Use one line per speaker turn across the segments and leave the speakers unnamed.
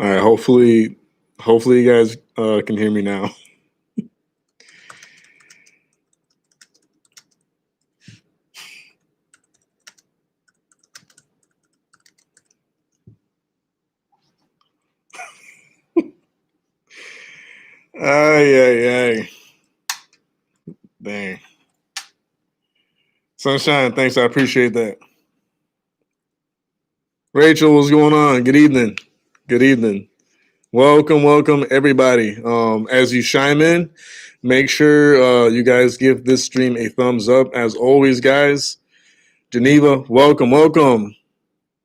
All right. Hopefully you guys can hear me now. Ay, ay, ay. Dang. Sunshine, thanks. I appreciate that. Rachel, what's going on? Good evening. Good evening. Welcome, everybody. As you chime in, make sure you guys give this stream a thumbs up. As always, guys. Geneva, welcome.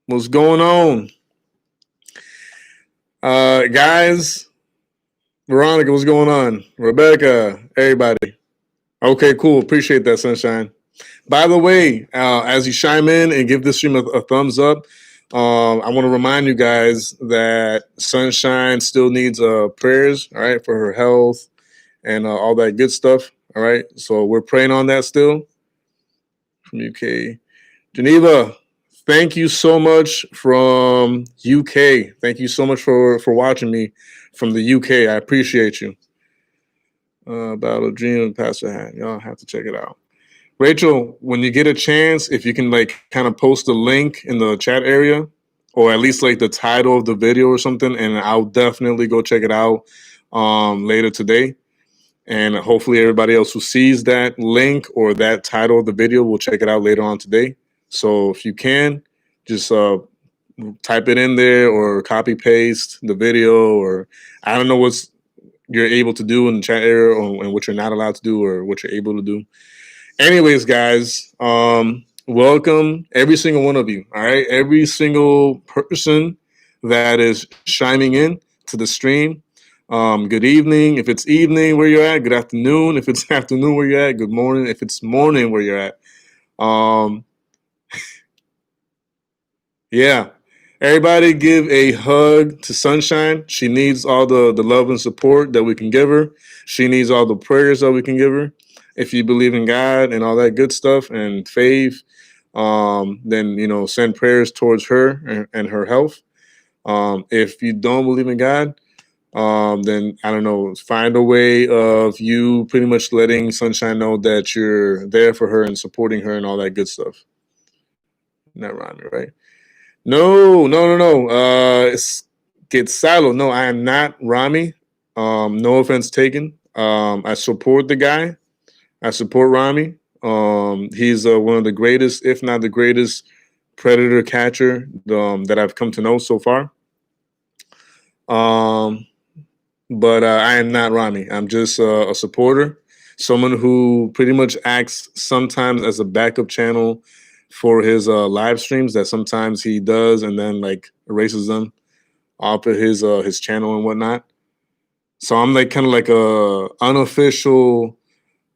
What's going on? Guys, Veronica, what's going on? Rebecca, everybody. Okay, cool. Appreciate that, Sunshine. By the way, as you chime in and give this stream a thumbs up, I want to remind you guys that Sunshine still needs prayers, all right, for her health and all that good stuff, all right? So we're praying on that still. From UK. Geneva, thank you so much from UK. Thank you so much for watching me from the UK. I appreciate you. Battle Dream, Pastor Hat. Y'all have to check it out. Rachel, when you get a chance, if you can like kind of post a link in the chat area, or at least like the title of the video or something, and I'll definitely go check it out later today. And hopefully everybody else who sees that link or that title of the video will check it out later on today. So if you can, just type it in there or copy paste the video, or I don't know what's you're able to do in the chat area and what you're not allowed to do or what you're able to do. Anyways, guys, welcome every single one of you. All right, every single person that is chiming in to the stream. Good evening if it's evening where you're at. Good afternoon if it's afternoon where you're at. Good morning if it's morning where you're at. Yeah, everybody give a hug to Sunshine. She needs all the love and support that we can give her. She needs all the prayers that we can give her. If you believe in God and all that good stuff and faith, then send prayers towards her and her health. If you don't believe in God, then I don't know, find a way of you pretty much letting Sunshine know that you're there for her and supporting her and all that good stuff. Not rhyming, right? No. It's get silo. No, I am not Rami. No offense taken. I support the guy. I support Rami. He's one of the greatest, if not the greatest, predator catcher that I've come to know so far. But I am not Rami. I'm just a supporter, someone who pretty much acts sometimes as a backup channel for his live streams that sometimes he does and then like erases them off of his channel and whatnot. So I'm like kind of like a unofficial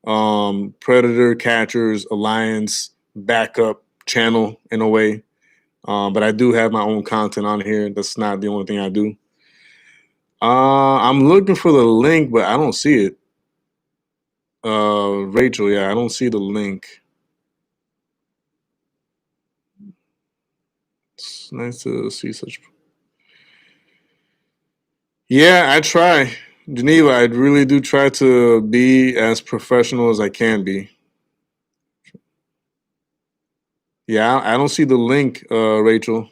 Predator Catchers Alliance backup channel in a way. But I do have my own content on here. That's not the only thing I do. I'm looking for the link, but I don't see it. Rachel, yeah, I don't see the link. It's nice to see such. Yeah, I try. Geneva, I really do try to be as professional as I can be. Yeah, I don't see the link, Rachel.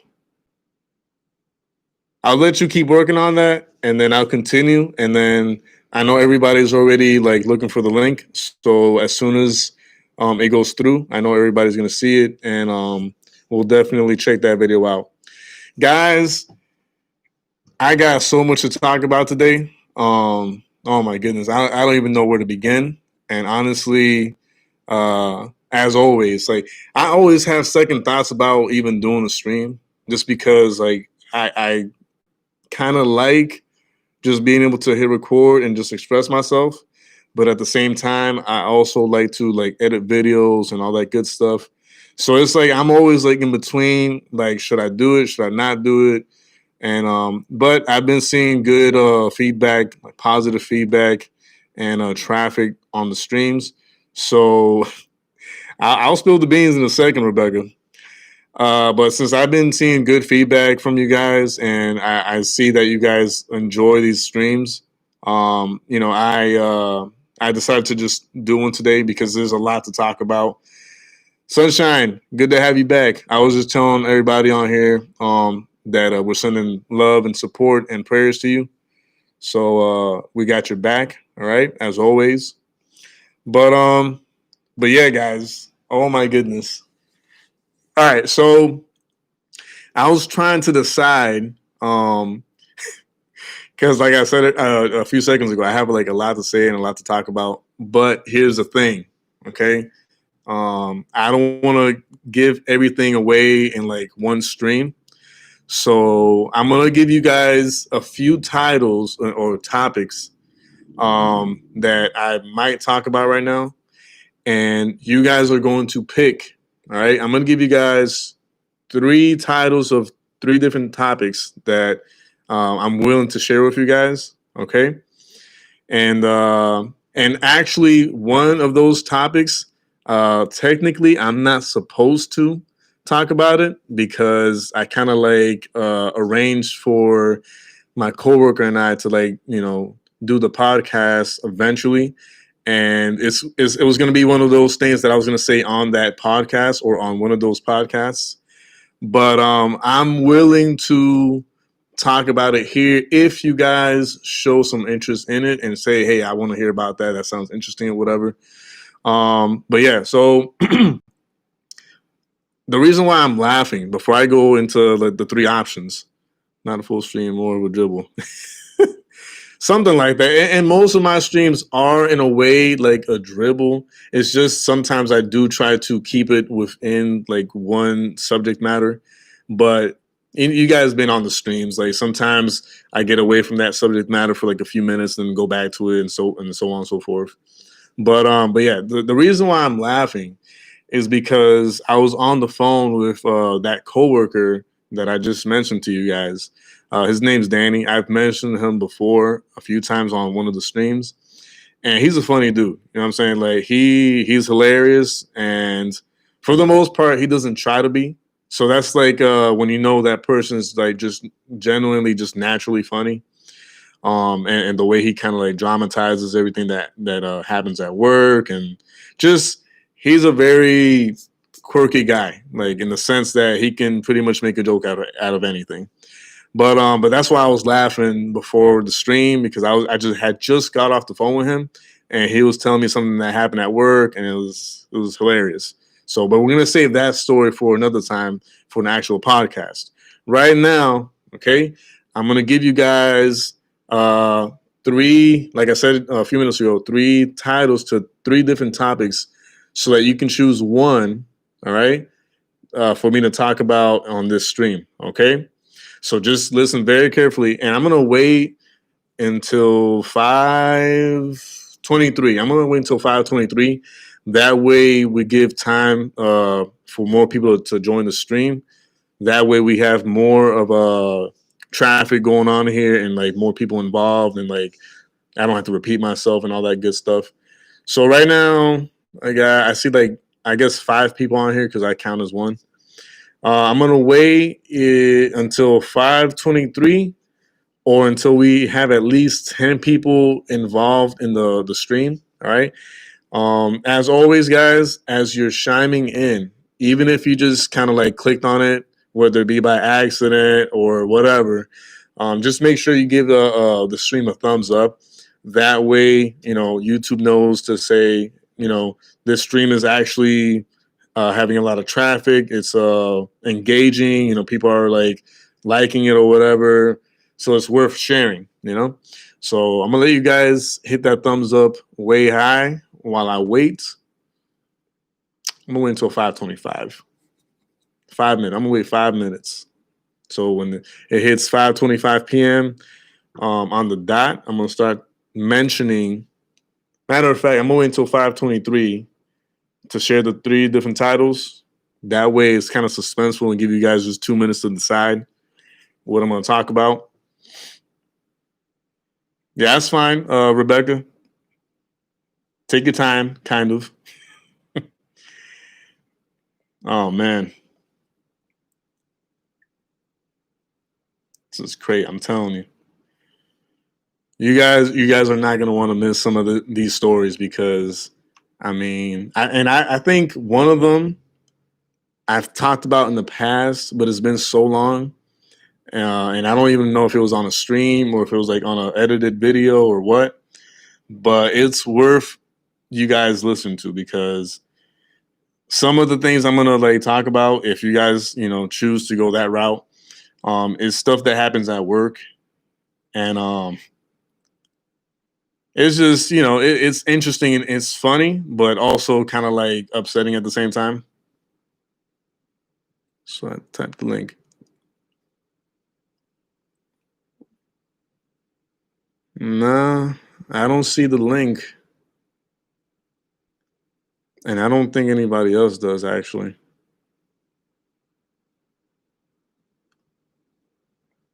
I'll let you keep working on that, and then I'll continue. And then I know everybody's already like looking for the link. So as soon as it goes through, I know everybody's gonna see it, and we'll definitely check that video out. Guys, I got so much to talk about today. Oh my goodness, I don't even know where to begin. And honestly, as always, like I always have second thoughts about even doing a stream, just because like I kind of like just being able to hit record and just express myself. But at the same time, I also like to like edit videos and all that good stuff. So it's like I'm always like in between, like, should I do it? Should I not do it? And but I've been seeing good feedback, like positive feedback and traffic on the streams. So I'll spill the beans in a second, Rebecca. But since I've been seeing good feedback from you guys, and I see that you guys enjoy these streams, I decided to just do one today because there's a lot to talk about. Sunshine, good to have you back. I was just telling everybody on here that we're sending love and support and prayers to you. So we got your back, all right, as always. But but yeah, guys. Oh my goodness. All right, so I was trying to decide, because like I said a few seconds ago, I have like a lot to say and a lot to talk about. But here's the thing, okay? I don't want to give everything away in like one stream. So I'm gonna give you guys a few titles or topics that I might talk about right now, and you guys are going to pick. All right, I'm gonna give you guys three titles of three different topics that I'm willing to share with you guys. Okay, and actually, one of those topics, technically, I'm not supposed to talk about it because I kind of like arranged for my coworker and I to do the podcast eventually, and it was going to be one of those things that I was going to say on that podcast or on one of those podcasts. But I'm willing to talk about it here if you guys show some interest in it and say, "Hey, I want to hear about that. That sounds interesting," or whatever. But yeah, so the reason why I'm laughing before I go into the three options, not a full stream or with dribble. Something like that. And most of my streams are in a way like a dribble. It's just sometimes I do try to keep it within like one subject matter. But you guys been on the streams. Like sometimes I get away from that subject matter for like a few minutes and go back to it and so on and so forth. But yeah, the reason why I'm laughing is because I was on the phone with that coworker that I just mentioned to you guys. His name's Danny. I've mentioned him before a few times on one of the streams, and he's a funny dude. You know what I'm saying? Like he's hilarious, and for the most part, he doesn't try to be. So that's like when you know that person's like just genuinely just naturally funny. And the way he kind of like dramatizes everything that happens at work, and just he's a very quirky guy, like in the sense that he can pretty much make a joke out of anything. But that's why I was laughing before the stream because I just got off the phone with him, and he was telling me something that happened at work, and it was hilarious. So, but we're gonna save that story for another time for an actual podcast. Right now, okay, I'm gonna give you guys uh, three, like I said a few minutes ago, three titles to three different topics, so that you can choose one. All right, for me to talk about on this stream. Okay. So just listen very carefully, and I'm gonna wait until 5:23. I'm gonna wait until 5:23. That way, we give time for more people to join the stream. That way, we have more of a traffic going on here, and like more people involved, and like I don't have to repeat myself and all that good stuff. So right now, I see like I guess five people on here because I count as one. I'm gonna wait until 5:23 or until we have at least 10 people involved in the stream. All right. As always, guys, as you're chiming in, even if you just kind of like clicked on it, whether it be by accident or whatever, just make sure you give the stream a thumbs up. That way, YouTube knows to say, this stream is actually having a lot of traffic. It's engaging. People are like liking it or whatever. So it's worth sharing. So I'm gonna let you guys hit that thumbs up way high while I wait. I'm gonna wait until 5:25. 5 minutes. I'm gonna wait 5 minutes. So when it hits 5:25 p.m. On the dot, I'm gonna start mentioning. Matter of fact, I'm gonna wait until 5:23 to share the three different titles. That way, it's kind of suspenseful and give you guys just 2 minutes to decide what I'm gonna talk about. Yeah, that's fine, Rebecca. Take your time, kind of. Oh man. is crazy. I'm telling you. You guys are not gonna want to miss some of these stories because, I mean, I think one of them I've talked about in the past, but it's been so long, and I don't even know if it was on a stream or if it was like on an edited video or what. But it's worth you guys listen to because some of the things I'm gonna like talk about, if you guys choose to go that route, is stuff that happens at work, and it's just it's interesting and it's funny, but also kind of like upsetting at the same time. So I type the link. Nah, I don't see the link. And I don't think anybody else does, actually.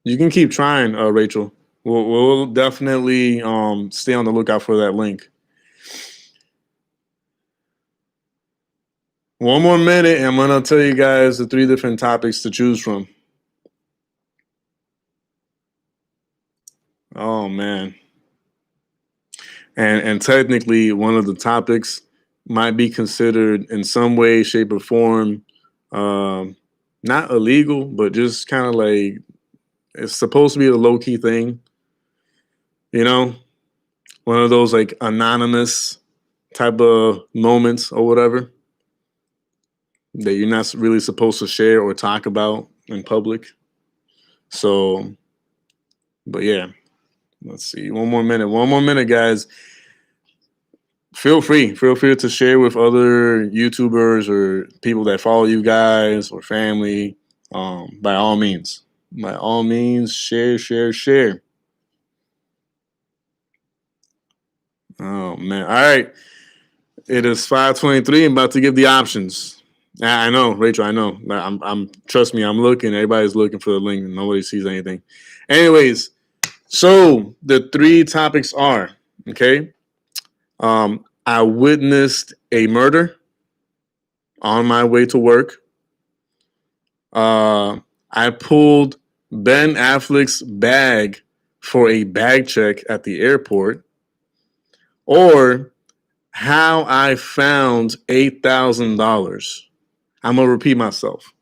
You can keep trying, Rachel. We'll definitely stay on the lookout for that link. One more minute, and I'm going to tell you guys the 3 different topics to choose from. Oh, man. And technically, one of the topics might be considered in some way, shape, or form not illegal, but just kind of like it's supposed to be a low key thing, you know, one of those like anonymous type of moments or whatever that you're not really supposed to share or talk about in public. So, but yeah, let's see. One more minute, guys. Feel free to share with other YouTubers or people that follow you guys or family. By all means, share. Oh man! All right, it is 5:23. I'm about to give the options. I know, Rachel. I know. I'm. Trust me. I'm looking. Everybody's looking for the link. Nobody sees anything. Anyways, so the 3 topics are okay. I witnessed a murder on my way to work. I pulled Ben Affleck's bag for a bag check at the airport, or how I found $8,000. I'm gonna repeat myself,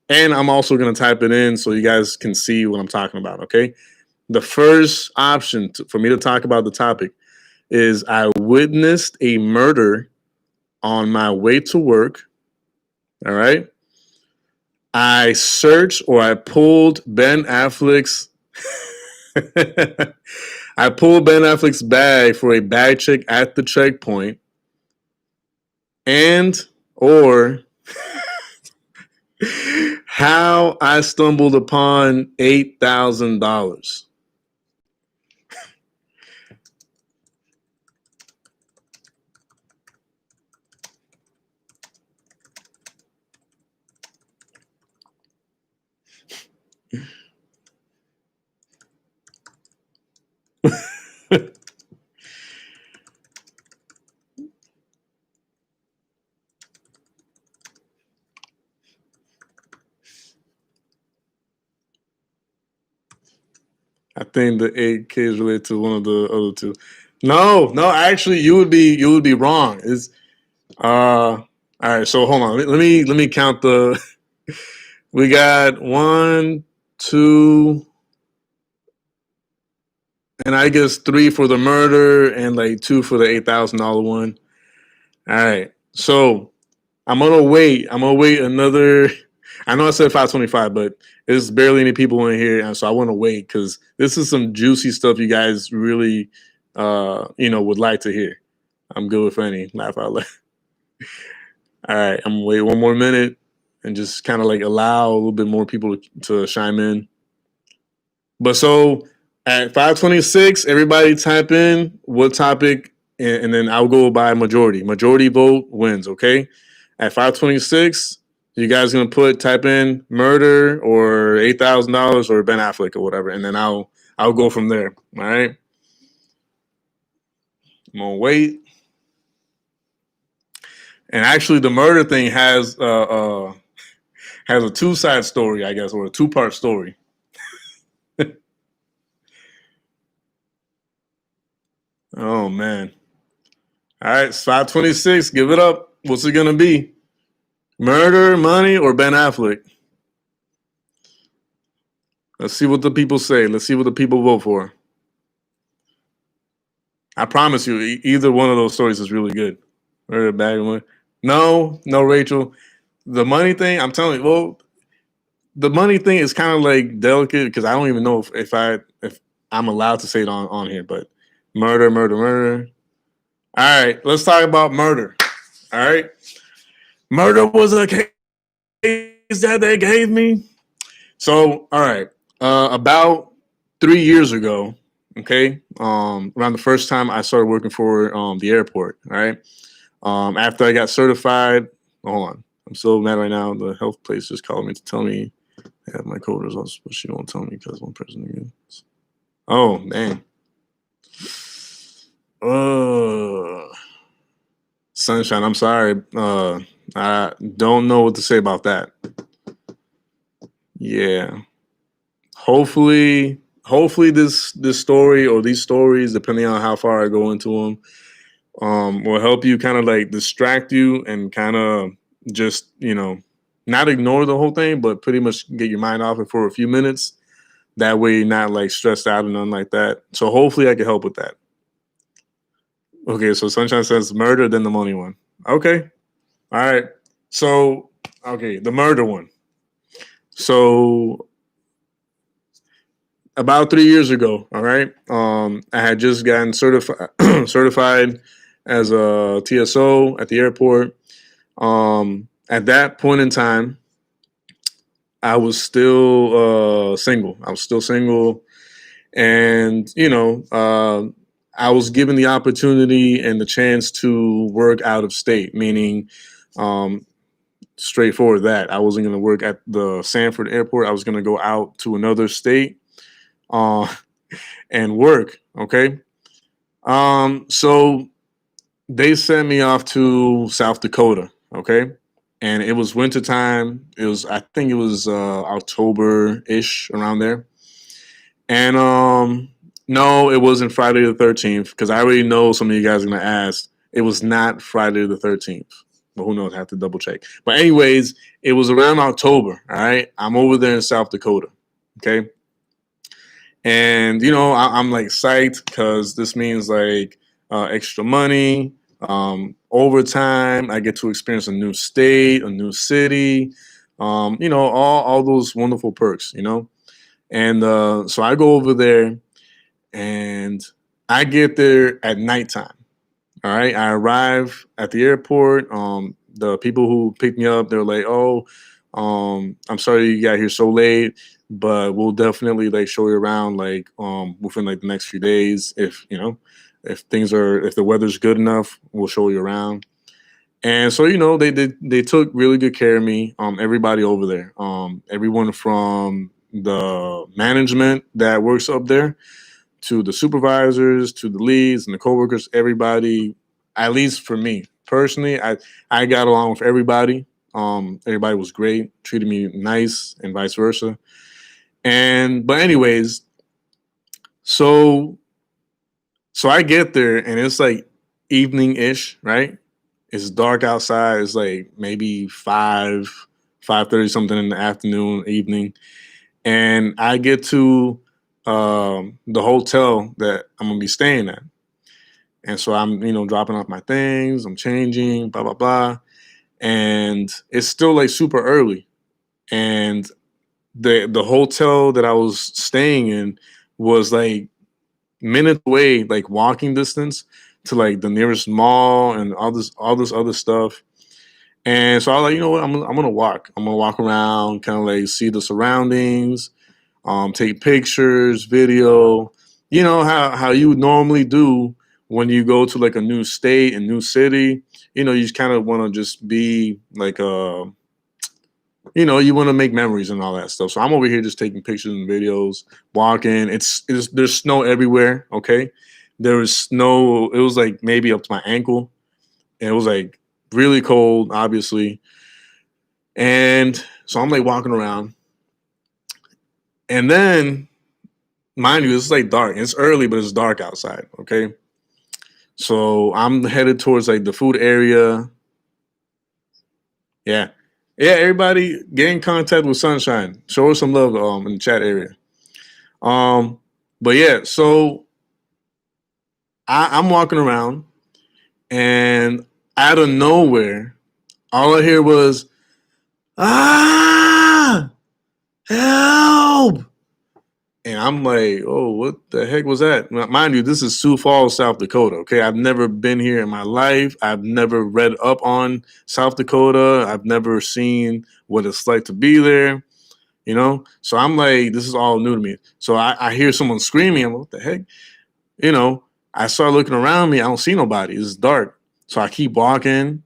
and I'm also gonna type it in so you guys can see what I'm talking about. Okay, the first option for me to talk about the topic is I witnessed a murder on my way to work. All right. I searched or I pulled Ben Affleck's I pulled Ben Affleck's bag for a bag check at the checkpoint, and or how I stumbled upon $8,000. I think the 8K is related to one of the other 2. No, actually you would be wrong. It's all right, so hold on. Let me count the we got 1, 2, and I guess 3 for the murder and like 2 for the $8,000 one. All right. So I'm gonna wait. Another. I know I said 5:25, but there's barely any people in here, and so I want to wait because this is some juicy stuff you guys really, would like to hear. I'm good with any laugh out loud. All right, I'm gonna wait one more minute and just kind of like allow a little bit more people to chime in. But so at 5:26, everybody type in what topic, and then I'll go by majority. Majority vote wins. Okay. At 5:26, you guys gonna type in murder or $8,000 or Ben Affleck or whatever, and then I'll go from there. All right. I'm gonna wait. And actually, the murder thing has a 2-side story, I guess, or a 2-part story. Oh man. All right, it's 5:26. Give it up. What's it gonna be? Murder, money, or Ben Affleck? Let's see what the people say. Let's see what the people vote for. I promise you, either one of those stories is really good. Murder, bag, one. No, no, Rachel. The money thing, I'm telling you. Well, the money thing is kind of like delicate because I don't even know if I'm allowed to say it on here. But murder, murder, murder. All right, let's talk about murder. All right, murder was a case that they gave me. So, all right, about 3 years ago, okay, around the first time I started working for the airport. All right, after I got certified. Hold on, I'm so mad right now. The health place just called me to tell me I have my code results, but she won't tell me because one person again. Oh man. Sunshine, I'm sorry. I don't know what to say about that. Yeah. Hopefully this story or these stories, depending on how far I go into them, will help you kind of like distract you and kind of just, not ignore the whole thing, but pretty much get your mind off it for a few minutes. That way you're not like stressed out and nothing like that. So hopefully I can help with that. Okay, so Sunshine says murder, then the money one. Okay. All right. So, okay, the murder one. So about 3 years ago, all right, I had just gotten certified as a TSO at the airport. At that point in time, I was still single. I was still single, and I was given the opportunity and the chance to work out of state, meaning um, straightforward that I wasn't going to work at the Sanford airport. I was going to go out to another state uh, and work. Okay. So they sent me off to South Dakota. Okay. And it was wintertime. I think it was October ish around there. And no, it wasn't Friday the 13th because I already know some of you guys are going to ask. It was not Friday the 13th. But who knows? I have to double check. But, anyways, it was around October. All right. I'm over there in South Dakota. Okay. And, I'm like psyched because this means like extra money, overtime. I get to experience a new state, a new city, all those wonderful perks. And so I go over there and I get there at nighttime. All right. I arrive at the airport. The people who picked me up, they're like, "Oh, I'm sorry you got here so late, but we'll definitely like show you around like within like the next few days. If the weather's good enough, we'll show you around." And so, they took really good care of me. Everybody over there, everyone from the management that works up there to the supervisors, to the leads and the coworkers, everybody, at least for me personally, I got along with everybody. Everybody was great, treated me nice and vice versa. But anyways, so I get there and it's like evening ish, right? It's dark outside. It's like maybe 5:30 something in the afternoon, evening. And I get to the hotel that I'm gonna be staying at. And so I'm, dropping off my things, I'm changing, blah, blah, blah. And it's still like super early. And the hotel that I was staying in was like minutes away, like walking distance to like the nearest mall and all this other stuff. And so I was like, you know what, I'm gonna walk. I'm gonna walk around, kind of like see the surroundings, take pictures, video. You know how you would normally do when you go to like a new state and new city. You just kind of want to just be like you want to make memories and all that stuff. So I'm over here just taking pictures and videos, walking. There's snow everywhere. Okay, there was snow. It was like maybe up to my ankle, and it was like really cold, obviously. And so I'm like walking around, and then mind you, it's like dark. It's early, but it's dark outside. Okay. So I'm headed towards like the food area. Yeah. Yeah, everybody get in contact with Sunshine. Show her some love in the chat area. But yeah, so I'm walking around and out of nowhere, all I hear was, ah, help. And I'm like, oh, what the heck was that? Mind you, this is Sioux Falls, South Dakota. Okay. I've never been here in my life. I've never read up on South Dakota. I've never seen what it's like to be there, you know? So I'm like, this is all new to me. So I hear someone screaming. I'm like, what the heck? You know, I start looking around me. I don't see nobody. It's dark. So I keep walking.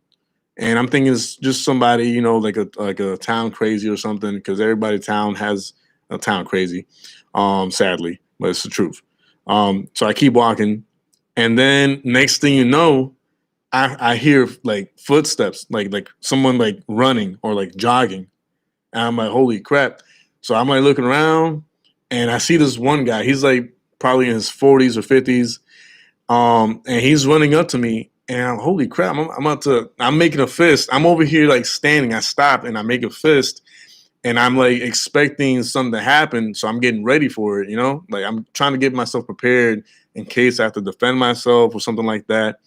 And I'm thinking it's just somebody, you know, like a town crazy or something, because everybody town has a town crazy, sadly, but it's the truth. So I keep walking, and then next thing you know, I hear like footsteps, like someone like running or like jogging, and I'm like, holy crap! So I'm like looking around, and I see this one guy. He's like probably in his 40s or 50s, and he's running up to me, and holy crap, I'm making a fist. I'm over here like standing. I stop and I make a fist, and I'm like expecting something to happen. So I'm getting ready for it, you know? Like I'm trying to get myself prepared in case I have to defend myself or something like that.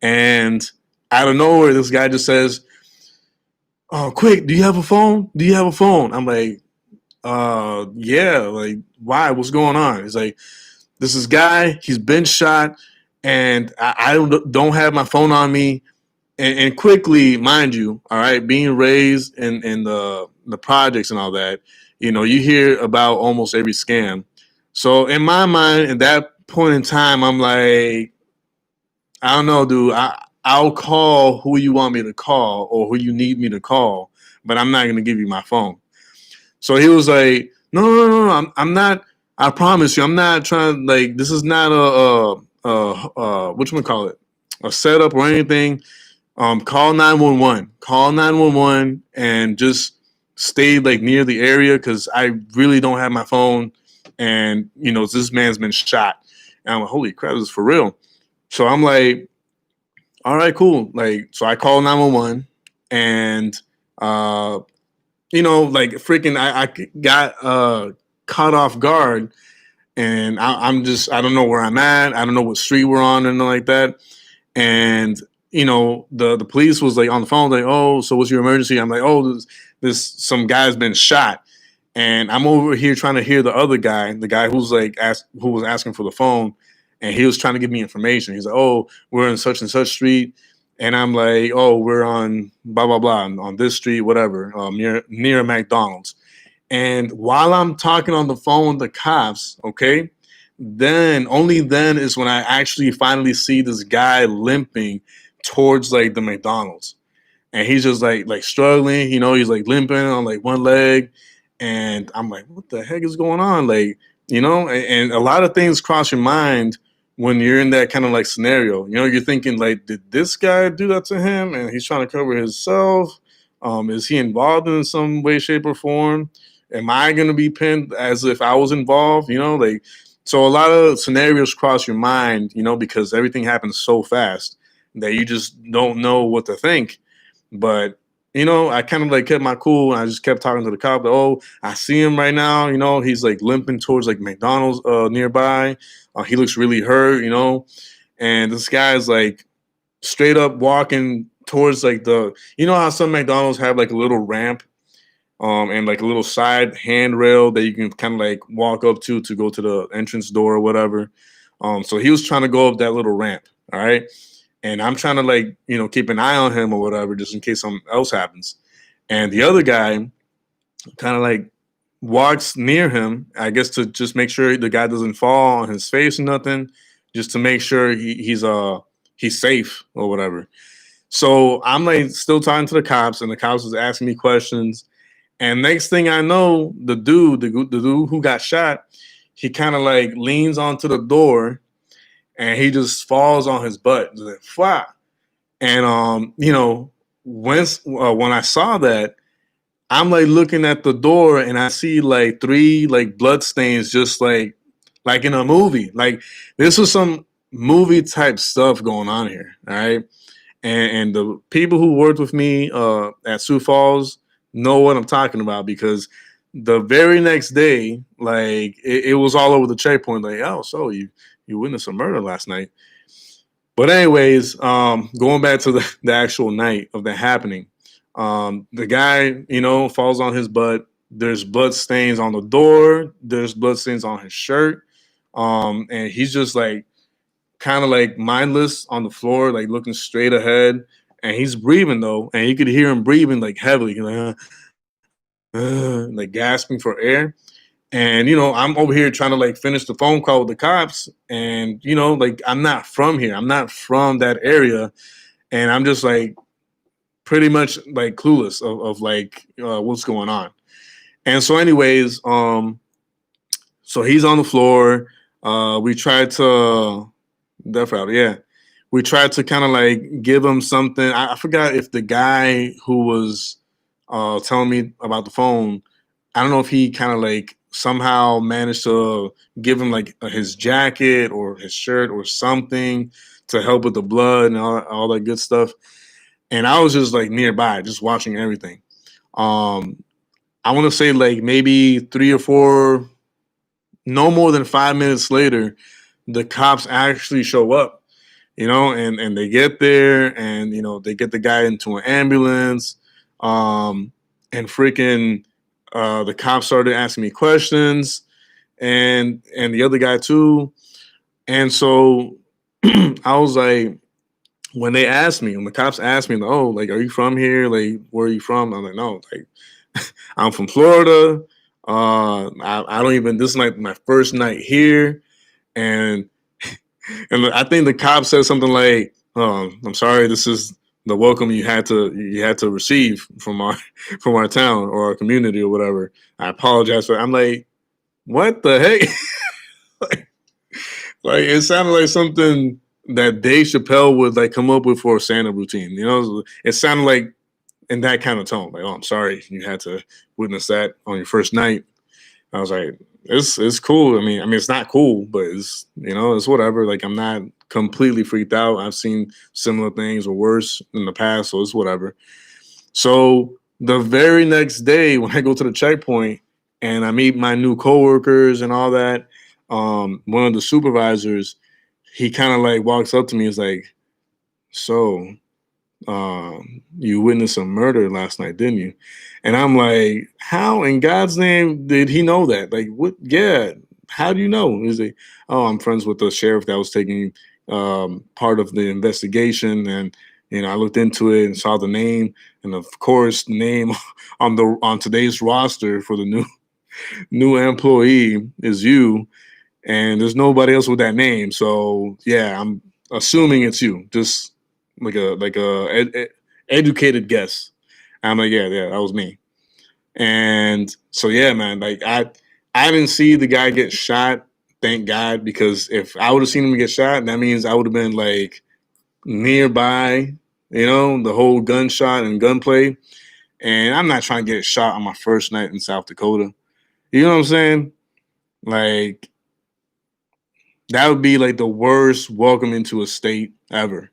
And out of nowhere, this guy just says, oh, quick, do you have a phone? Do you have a phone? I'm like, yeah, like, why? What's going on? He's like, this is guy, he's been shot, and I don't have my phone on me. And quickly, mind you, all right, being raised in the projects and all that, you know, you hear about almost every scam. So in my mind, at that point in time, I'm like, I don't know, dude. I'll call who you want me to call or who you need me to call, but I'm not gonna give you my phone. So he was like, no, I'm not. I promise you, I'm not trying. Like, this is not what you call it, a setup or anything. Call 911. Call 911 and just stay like near the area because I really don't have my phone, and you know this man's been shot. And I'm like, holy crap, this is for real. So I'm like, all right, cool. Like, so I call 911, and uh, you know, like freaking, I got caught off guard, and I don't know where I'm at. I don't know what street we're on, and like that. And you know, the police was like on the phone, like, oh, so what's your emergency? I'm like, oh, this some guy's been shot, and I'm over here trying to hear the other guy, the guy who's like who was asking for the phone, and he was trying to give me information. He's like, oh, we're in such and such street, and I'm like, oh, we're on blah blah blah on this street, whatever, near McDonald's. And while I'm talking on the phone with the cops, okay, then only then is when I actually finally see this guy limping towards like the McDonald's. And he's just like struggling, you know, he's like limping on like one leg. And I'm like, what the heck is going on? Like, you know, and a lot of things cross your mind when you're in that kind of like scenario. You know, you're thinking like, did this guy do that to him? And he's trying to cover himself. Is he involved in some way, shape, or form? Am I going to be pinned as if I was involved? You know, like, so a lot of scenarios cross your mind, you know, because everything happens so fast that you just don't know what to think. But you know, I kind of like kept my cool, and I just kept talking to the cop. Like, oh, I see him right now. You know, he's like limping towards like McDonald's nearby. He looks really hurt. You know, and this guy's like straight up walking towards like you know how some McDonald's have like a little ramp, and like a little side handrail that you can kind of like walk up to go to the entrance door or whatever. So he was trying to go up that little ramp. All right. And I'm trying to like, you know, keep an eye on him or whatever, just in case something else happens. And the other guy kind of like walks near him, I guess, to just make sure the guy doesn't fall on his face or nothing, just to make sure he's safe or whatever. So I'm like still talking to the cops, and the cops was asking me questions. And next thing I know, the dude who got shot, he kind of like leans onto the door, and he just falls on his butt. Like, wow. And you know, when I saw that, I'm like looking at the door, and I see like 3 like blood stains just like like in a movie. Like this was some movie type stuff going on here. All right. And the people who worked with me at Sioux Falls know what I'm talking about because the very next day, like it was all over the checkpoint. Like, oh, so you witnessed a murder last night. But anyways, going back to the actual night of that happening, the guy, falls on his butt. There's blood stains on the door. There's blood stains on his shirt. And he's just like kind of like mindless on the floor, like looking straight ahead. And he's breathing though, and you could hear him breathing like heavily, like gasping for air. And I'm over here trying to like finish the phone call with the cops, and like I'm not from here. I'm not from that area, and I'm just like pretty much like clueless of like what's going on. And so, anyways, so he's on the floor. We tried to Death Route, yeah. We tried to kind of like give him something. I forgot if the guy who was telling me about the phone, I don't know if he kind of like somehow managed to give him like his jacket or his shirt or something to help with the blood and all that good stuff. And I was just like nearby, just watching everything. Um, I want to say like maybe 3 or 4, no more than 5 minutes later, the cops actually show up, and they get there and, they get the guy into an ambulance. And freaking, the cops started asking me questions and the other guy too. And so I was like, when the cops asked me, oh, like, are you from here? Like, where are you from? I'm like, no, like, I'm from Florida. I don't even, this is like my first night here. And I think the cop said something like, I'm sorry, this is the welcome you had to receive from our from our town or our community or whatever. I apologize for it. I'm like, what the heck? like it sounded like something that Dave Chappelle would like come up with for a Santa routine. It sounded like in that kind of tone. Like, oh, I'm sorry you had to witness that on your first night. I was like, it's cool. I mean, it's not cool, but it's whatever. Like, I'm not completely freaked out. I've seen similar things or worse in the past, so it's whatever. So the very next day, when I go to the checkpoint and I meet my new coworkers and all that, one of the supervisors, he kind of like walks up to me. He's like, "So, you witnessed a murder last night, didn't you?" And I'm like, how in God's name did he know that? Like, what? Yeah. How do you know? He's like, oh, I'm friends with the sheriff that was taking part of the investigation. And, I looked into it and saw the name. And of course, the name on today's roster for the new employee is you. And there's nobody else with that name. So yeah, I'm assuming it's you. Just like a educated guess. I'm like, yeah, that was me. And so yeah, man, like I didn't see the guy get shot, thank God, because if I would have seen him get shot, that means I would have been like nearby, the whole gunshot and gunplay. And I'm not trying to get shot on my first night in South Dakota. You know what I'm saying? Like that would be like the worst welcome into a state ever.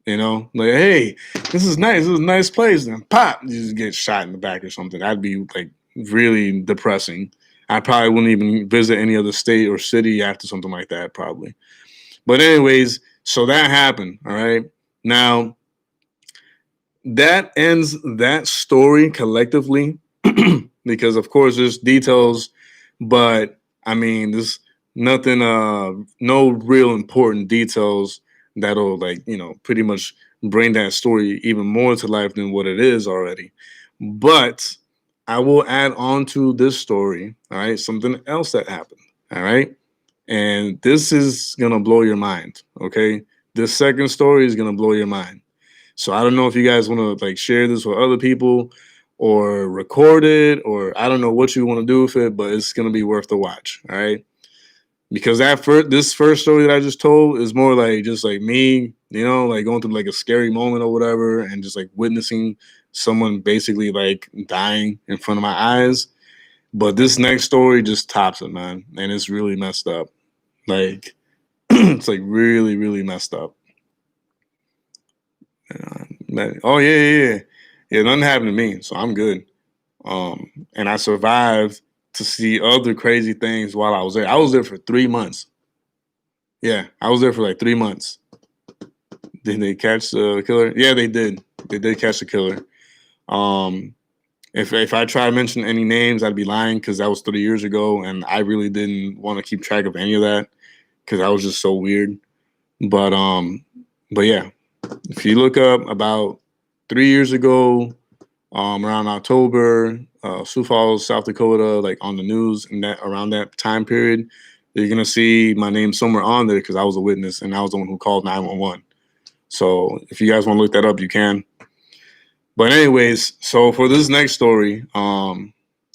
Like, hey, this is nice. This is a nice place. And pop, you just get shot in the back or something. That'd be like really depressing. I probably wouldn't even visit any other state or city after something like that, probably. But anyways, so that happened. All right. Now that ends that story collectively because of course there's details, but I mean there's nothing no real important details that'll like pretty much bring that story even more to life than what it is already. But I will add on to this story, all right, something else that happened, all right, and this is gonna blow your mind. Okay, this second story is gonna blow your mind. So I don't know if you guys want to like share this with other people or record it, or I don't know what you want to do with it, but it's gonna be worth the watch. All right. Because this first story that I just told is more like just like me, like going through like a scary moment or whatever, and just like witnessing someone basically like dying in front of my eyes. But this next story just tops it, man, and it's really messed up. Like, it's like really, really messed up. Oh yeah. Nothing happened to me, so I'm good. And I survived to see other crazy things while I was there. I was there for 3 months. Yeah, I was there for like 3 months. Did they catch the killer? Yeah, they did. They did catch the killer. Um, if I try to mention any names, I'd be lying because that was 3 years ago, and I really didn't want to keep track of any of that because I was just so weird. But but yeah, if you look up about 3 years ago, around October, Sioux Falls, South Dakota, like on the news and that around that time period, you're gonna see my name somewhere on there because I was a witness and I was the one who called 911. So if you guys want to look that up, you can. But anyways, so for this next story,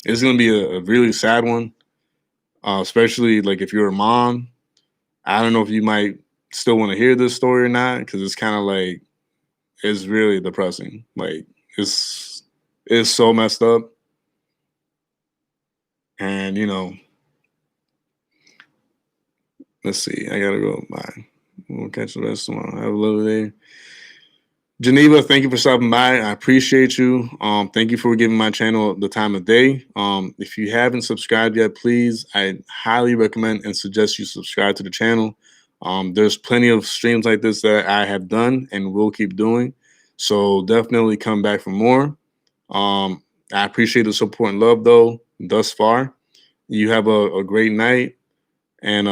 it's gonna be a really sad one, especially like if you're a mom. I don't know if you might still want to hear this story or not because it's kind of like it's really depressing. Like it's so messed up, and let's see. I gotta go. Bye. We'll catch the rest tomorrow. Have a lovely day. Geneva, thank you for stopping by. I appreciate you. Thank you for giving my channel the time of day. If you haven't subscribed yet, please, I highly recommend and suggest you subscribe to the channel. There's plenty of streams like this that I have done and will keep doing. So definitely come back for more. I appreciate the support and love though thus far. You have a great night. And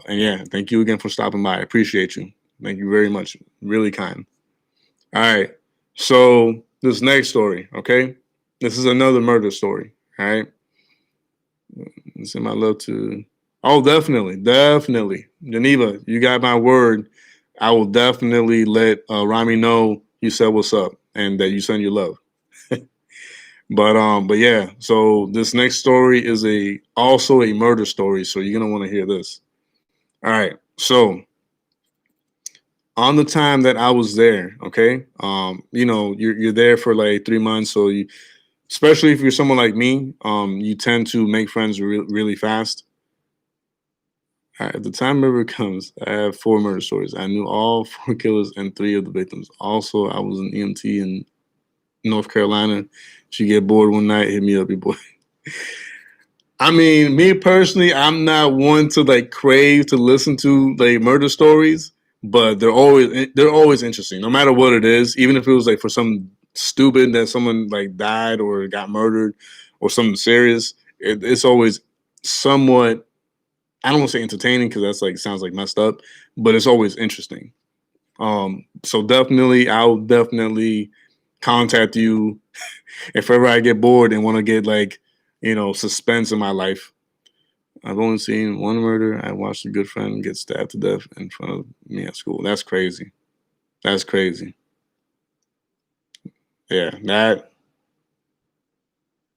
yeah, thank you again for stopping by. I appreciate you. Thank you very much. Really kind. All right. So this next story, okay? This is another murder story. All right. Send my love to. Oh, definitely. Geneva, you got my word. I will definitely let Rami know you said what's up and that you send your love. But yeah. So this next story is also a murder story. So you're gonna want to hear this. All right. So on the time that I was there, okay, you're there for like 3 months, so especially if you're someone like me, you tend to make friends really fast. All right, the time ever comes, I have 4 murder stories. I knew all 4 killers and 3 of the victims. Also, I was an EMT in North Carolina. If you get bored one night, hit me up, your boy. I mean, me personally, I'm not one to like crave to listen to like murder stories, but they're always interesting, no matter what it is. Even if it was like for some stupid that someone like died or got murdered, or something serious, it's always somewhat. I don't want to say entertaining because that's like sounds like messed up, but it's always interesting. So definitely, I'll definitely contact you if ever I get bored and want to get like suspense in my life. I've only seen one murder. I watched a good friend get stabbed to death in front of me at school. That's crazy. That's crazy. Yeah, that.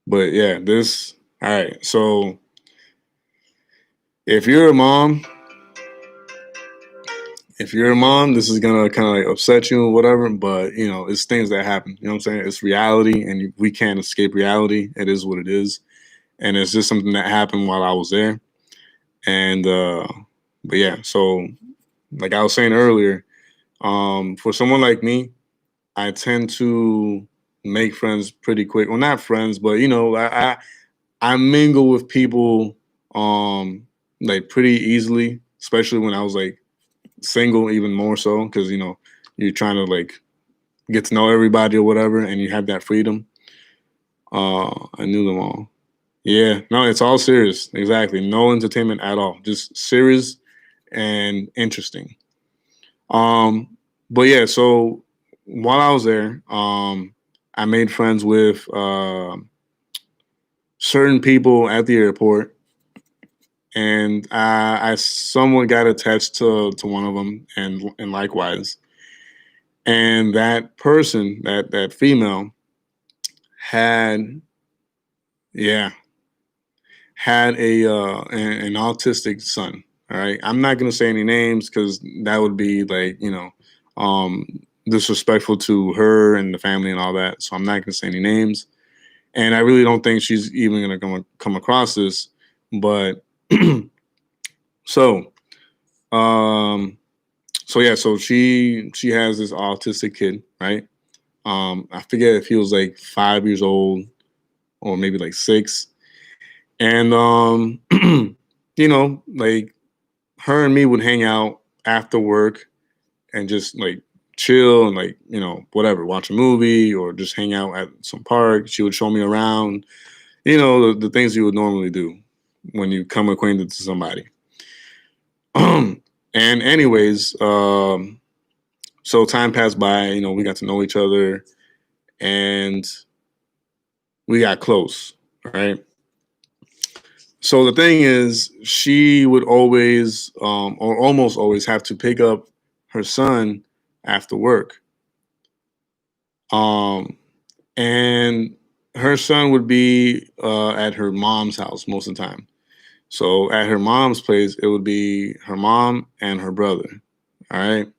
But yeah, this. All right. So if you're a mom, this is gonna kind of like upset you or whatever. But it's things that happen. You know what I'm saying? It's reality, and we can't escape reality. It is what it is, and it's just something that happened while I was there. And but yeah, so like I was saying earlier, for someone like me, I tend to make friends pretty quick. Well, not friends, but I mingle with people like pretty easily, especially when I was like single, even more so because you're trying to like get to know everybody or whatever, and you have that freedom. I knew them all. Yeah, no, it's all serious. Exactly, no entertainment at all, just serious and interesting. Um, but yeah, so while I was there, I made friends with certain people at the airport, and I somewhat got attached to one of them, and likewise. And that person, that female, had yeah had an autistic son. All right, I'm not gonna say any names because that would be like um, disrespectful to her and the family and all that. So I'm not gonna say any names, and I really don't think she's even gonna come across this. But so So yeah, so she has this autistic kid, right? I forget if he was like 5 years old or maybe like 6. And like her and me would hang out after work and just like chill and like, whatever, watch a movie or just hang out at some park. She would show me around, the things you would normally do when you come acquainted to somebody. And anyways, so time passed by, we got to know each other and we got close, right? So the thing is, she would always, or almost always, have to pick up her son after work. Um, and her son would be at her mom's house most of the time. So at her mom's place, it would be her mom and her brother. All right.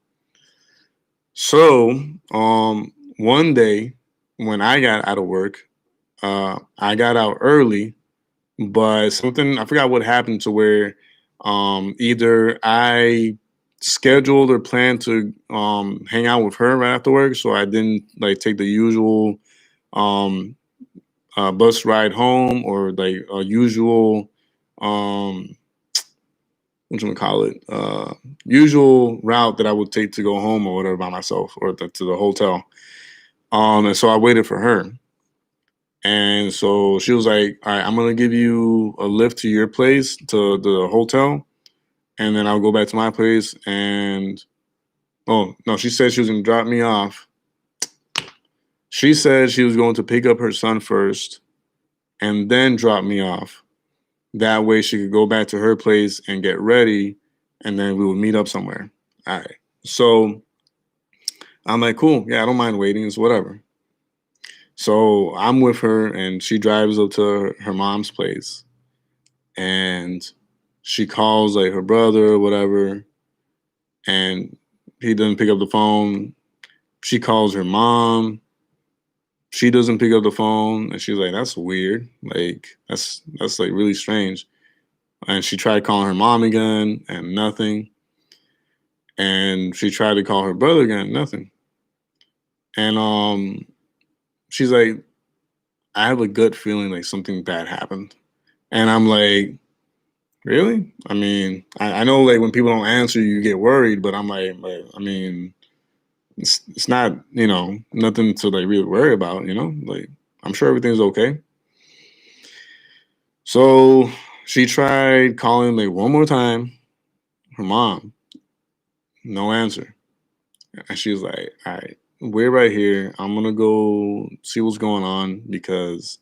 So one day when I got out of work, I got out early, but something I forgot what happened to where either I scheduled or planned to hang out with her right after work, so I didn't like take the usual um, bus ride home or like a usual um, usual route that I would take to go home or whatever by myself or to the hotel. And so I waited for her. And so she was like, all right, I'm going to give you a lift to your place, to the hotel. And then I'll go back to my place. And, oh, no, she said she was going to drop me off. She said she was going to pick up her son first and then drop me off. That way she could go back to her place and get ready. And then we would meet up somewhere. All right. So I'm like, cool. Yeah, I don't mind waiting. It's whatever. So I'm with her and she drives up to her mom's place and she calls like her brother or whatever and he doesn't pick up the phone. She calls her mom. She doesn't pick up the phone and she's like, that's weird. Like that's like really strange. And she tried calling her mom again and nothing. And she tried to call her brother again, nothing. And she's like, I have a gut feeling like something bad happened. And I'm like, really? I mean, I know like when people don't answer, you get worried, but I'm like I mean, it's not, nothing to like really worry about, like I'm sure everything's okay. So she tried calling like one more time, her mom, no answer. And she was like, all right, we're right here. I'm going to go see what's going on because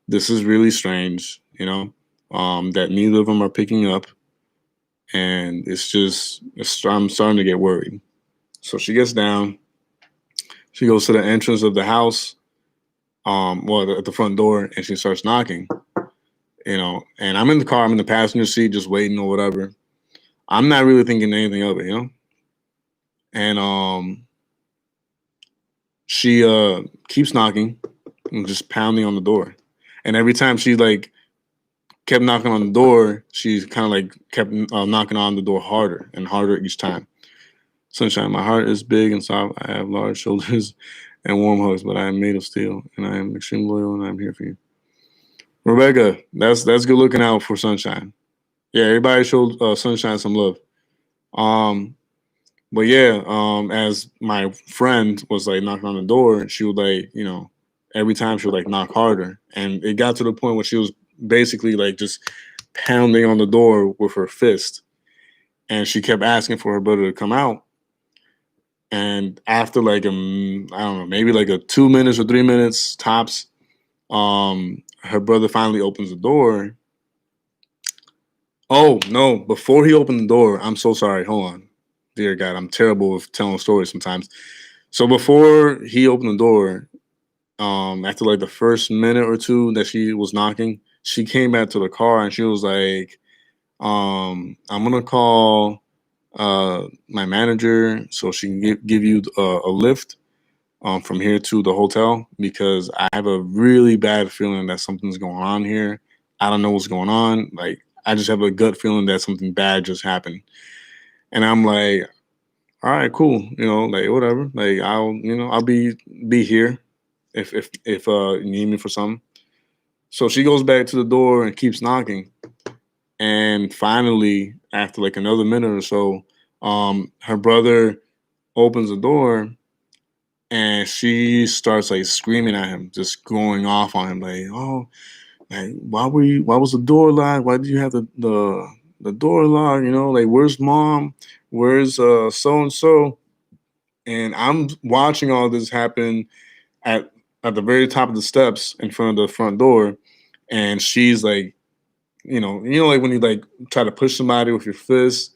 this is really strange, that neither of them are picking up. And I'm starting to get worried. So she gets down. She goes to the entrance of the house, at the front door, and she starts knocking, and I'm in the car, I'm in the passenger seat, just waiting or whatever. I'm not really thinking anything of it, And she keeps knocking and just pounding on the door. And every time she like kept knocking on the door, she kind of like kept knocking on the door harder and harder each time. Sunshine, my heart is big and soft. I have large shoulders and warm hugs, but I am made of steel, and I am extremely loyal, and I'm here for you. Rebecca, that's good looking out for Sunshine. Yeah, everybody showed Sunshine some love. Um, but yeah, as my friend was like knocking on the door, she would like, every time she would like knock harder, and it got to the point where she was basically like just pounding on the door with her fist, and she kept asking for her brother to come out. And after like I don't know, maybe like a 2 minutes or 3 minutes tops, her brother finally opens the door. Oh no, before he opened the door, I'm so sorry. Hold on. Dear God, I'm terrible with telling stories sometimes. So before he opened the door, after like the first minute or two that she was knocking, she came back to the car and she was like, I'm gonna call my manager so she can give you a lift from here to the hotel because I have a really bad feeling that something's going on here. I don't know what's going on. Like I just have a gut feeling that something bad just happened. And I'm like, all right, cool. Like whatever. Like I'll be here if you need me for something. So she goes back to the door and keeps knocking. And finally, after like another minute or so, her brother opens the door and she starts like screaming at him, just going off on him, like, oh, like why was the door locked? Why did you have the door locked? Like where's mom? Where's so and so? And I'm watching all this happen at at the very top of the steps in front of the front door, and she's like, like when you like try to push somebody with your fist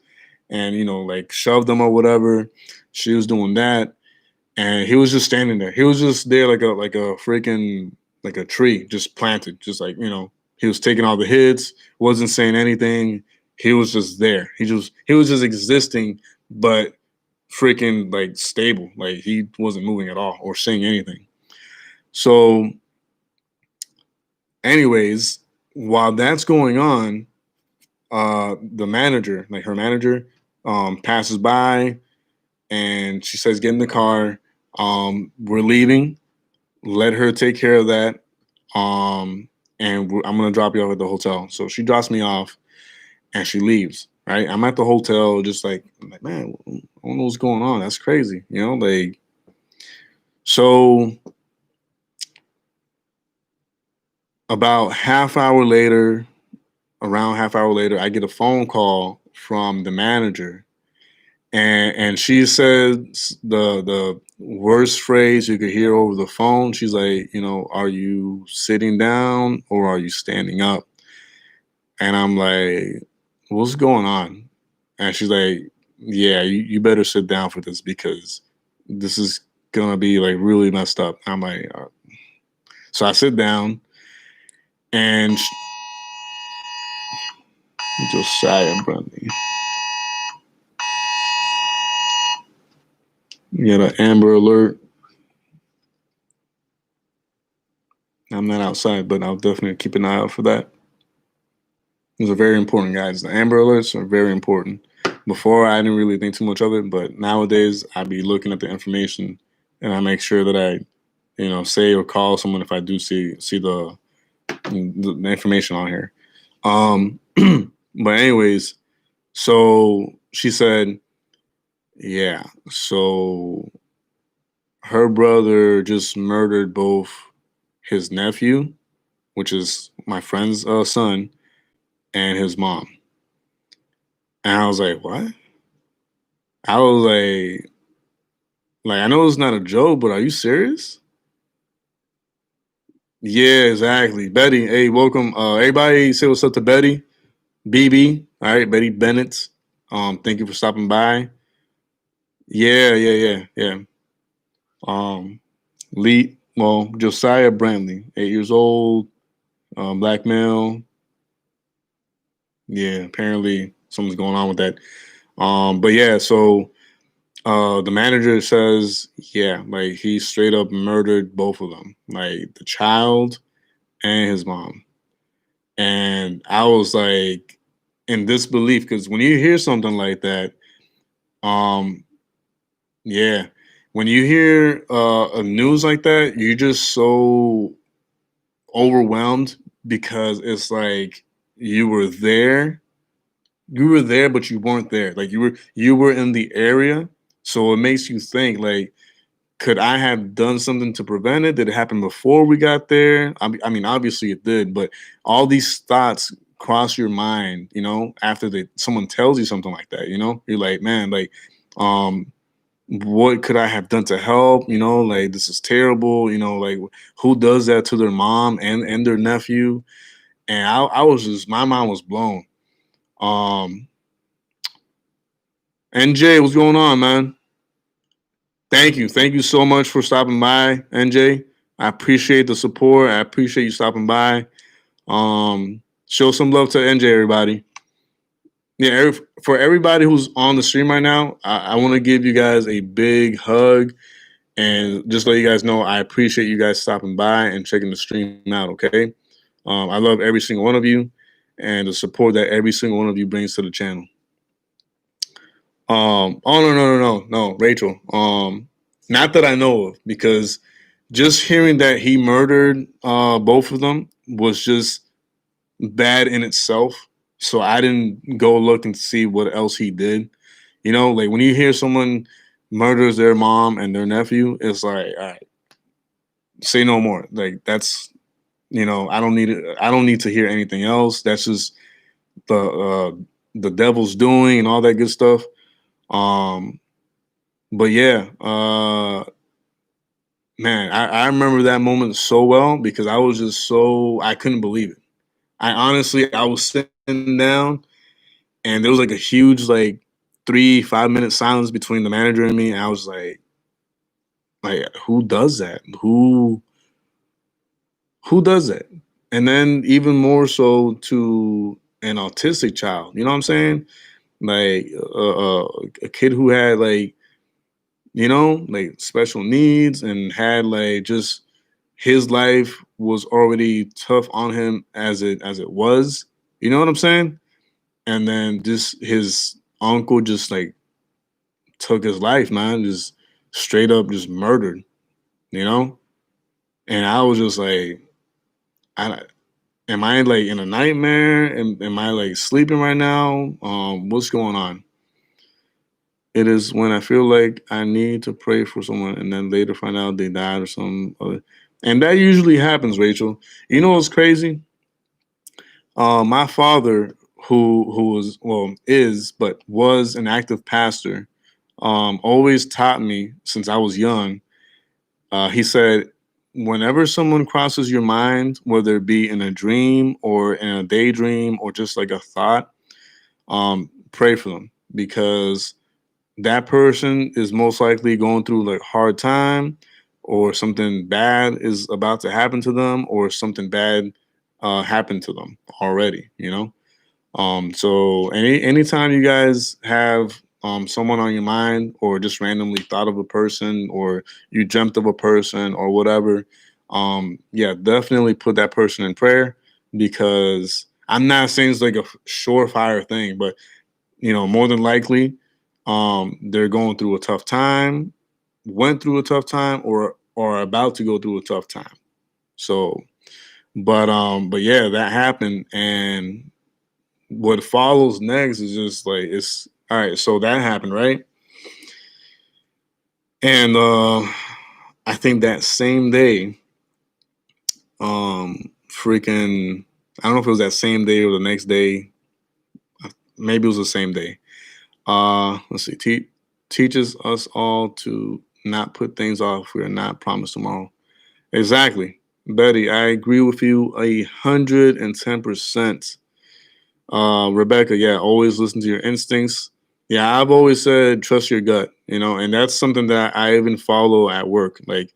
and like shove them or whatever. She was doing that, and he was just standing there. He was just there like a freaking like a tree, just planted, just like he was taking all the hits, wasn't saying anything. He was just there. He was just existing, but freaking like stable. Like he wasn't moving at all or saying anything. So, anyways, while that's going on, the manager, like her manager, passes by and she says, "Get in the car. We're leaving. Let her take care of that. I'm gonna drop you off at the hotel." So she drops me off and she leaves. Right, I'm at the hotel, just like, man, I don't know what's going on. That's crazy, like. So about around half hour later, I get a phone call from the manager, and she says the worst phrase you could hear over the phone. She's like, are you sitting down or are you standing up? And I'm like, what's going on? And she's like, yeah, you better sit down for this because this is gonna be like really messed up. I'm like, so I sit down and Josiah Brunley. You got an Amber Alert. I'm not outside, but I'll definitely keep an eye out for that. Those are very important, guys. The Amber Alerts are very important. Before, I didn't really think too much of it, but nowadays, I be looking at the information and I make sure that I, say or call someone if I do see the information on here. But anyways, so she said, yeah, so her brother just murdered both his nephew, which is my friend's son, and his mom. And I was like, what? I was like I know it's not a joke, but are you serious? Yeah, exactly. Betty, hey, welcome. Everybody say what's up to Betty. BB, all right, Betty Bennett. Thank you for stopping by. Yeah. Um, Josiah Brantley, 8 years old, black male. Yeah, apparently something's going on with that. But yeah, so the manager says, yeah, like he straight up murdered both of them, like the child and his mom. And I was like in disbelief because when you hear something like that, um, yeah, when you hear a news like that, you're just so overwhelmed because it's like you were there but you weren't there. Like you were in the area, so it makes you think like, could I have done something to prevent it? Did it happen before we got there? I mean, obviously it did, but all these thoughts cross your mind, after someone tells you something like that. You're like, man, like, what could I have done to help? Like this is terrible. Like who does that to their mom and their nephew? And I was just, my mind was blown. Um, NJ, what's going on, man? Thank you so much for stopping by, NJ. I appreciate the support. I appreciate you stopping by. Show some love to NJ, everybody. Yeah, for everybody who's on the stream right now, I want to give you guys a big hug and just let you guys know I appreciate you guys stopping by and checking the stream out. Okay, I love every single one of you and the support that every single one of you brings to the channel. Oh no, Rachel. Not that I know of, because just hearing that he murdered both of them was just bad in itself. So I didn't go look and see what else he did. You know, like when you hear someone murders their mom and their nephew, it's like, all right, say no more. Like that's, I don't need it. I don't need to hear anything else. That's just the devil's doing and all that good stuff. Um, but yeah, man, I remember that moment so well because I was just I couldn't believe it. I was sitting down and there was like a huge, like 3 5 minute silence between the manager and me. And I was like, who does that? Who does that? And then even more so to an autistic child, you know what I'm saying? Like a kid who had like special needs and had like just his life was already tough on him as it was. You know what I'm saying? And then just his uncle just like took his life, man, just straight up just murdered, you know? And I was just like, I am I like in a nightmare? Am I like sleeping right now? What's going on? It is when I feel like I need to pray for someone and then later find out they died or something. And that usually happens, Rachel. You know what's crazy? My father, who was is but was an active pastor, always taught me since I was young. He said, whenever someone crosses your mind, whether it be in a dream or in a daydream or just like a thought, pray for them because that person is most likely going through like hard time or something bad is about to happen to them or something bad happened to them already, so anytime you guys have someone on your mind or just randomly thought of a person or you dreamt of a person or whatever, yeah, definitely put that person in prayer because I'm not saying it's like a surefire thing, but more than likely, they're going through a tough time, went through a tough time, or are about to go through a tough time. So, but yeah, that happened, and what follows next is just like it's all right. So that happened, right? And I think that same day, freaking, I don't know if it was that same day or the next day. Maybe it was the same day. Let's see. Teaches us all to not put things off. We are not promised tomorrow. Exactly, Betty. I agree with you 110%. Rebecca, yeah, always listen to your instincts. Yeah, I've always said trust your gut, and that's something that I even follow at work. Like,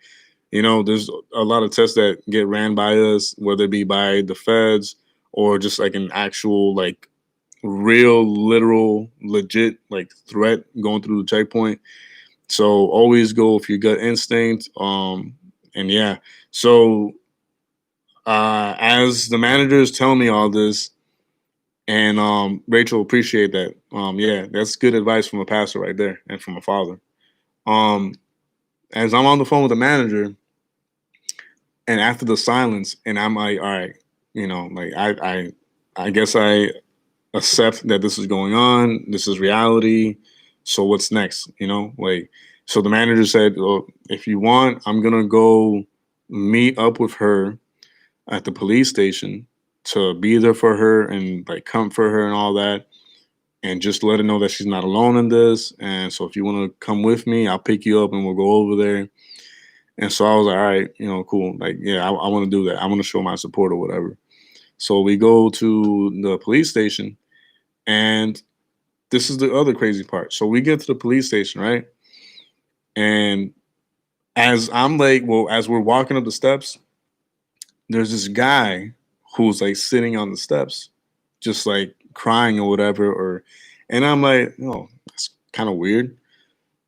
there's a lot of tests that get ran by us, whether it be by the feds or just like an actual, like, real, literal, legit, like threat going through the checkpoint. So always go with your gut instinct. And yeah, so as the managers tell me all this, and Rachel, appreciate that. Yeah, that's good advice from a pastor right there and from a father. Um, as I'm on the phone with the manager, and after the silence, and I'm like, all right, like I guess I accept that this is going on. This is reality. So what's next? Like, so the manager said, well, if you want, I'm gonna go meet up with her at the police station to be there for her and like comfort her and all that, and just let her know that she's not alone in this. And so if you want to come with me, I'll pick you up and we'll go over there. And so I was like, all right, cool. Like, yeah, I want to do that. I want to show my support or whatever. So we go to the police station, and this is the other crazy part. So we get to the police station, right? And as I'm like, well, as we're walking up the steps, there's this guy who's like sitting on the steps, just like crying or whatever. And I'm like, oh, that's kind of weird.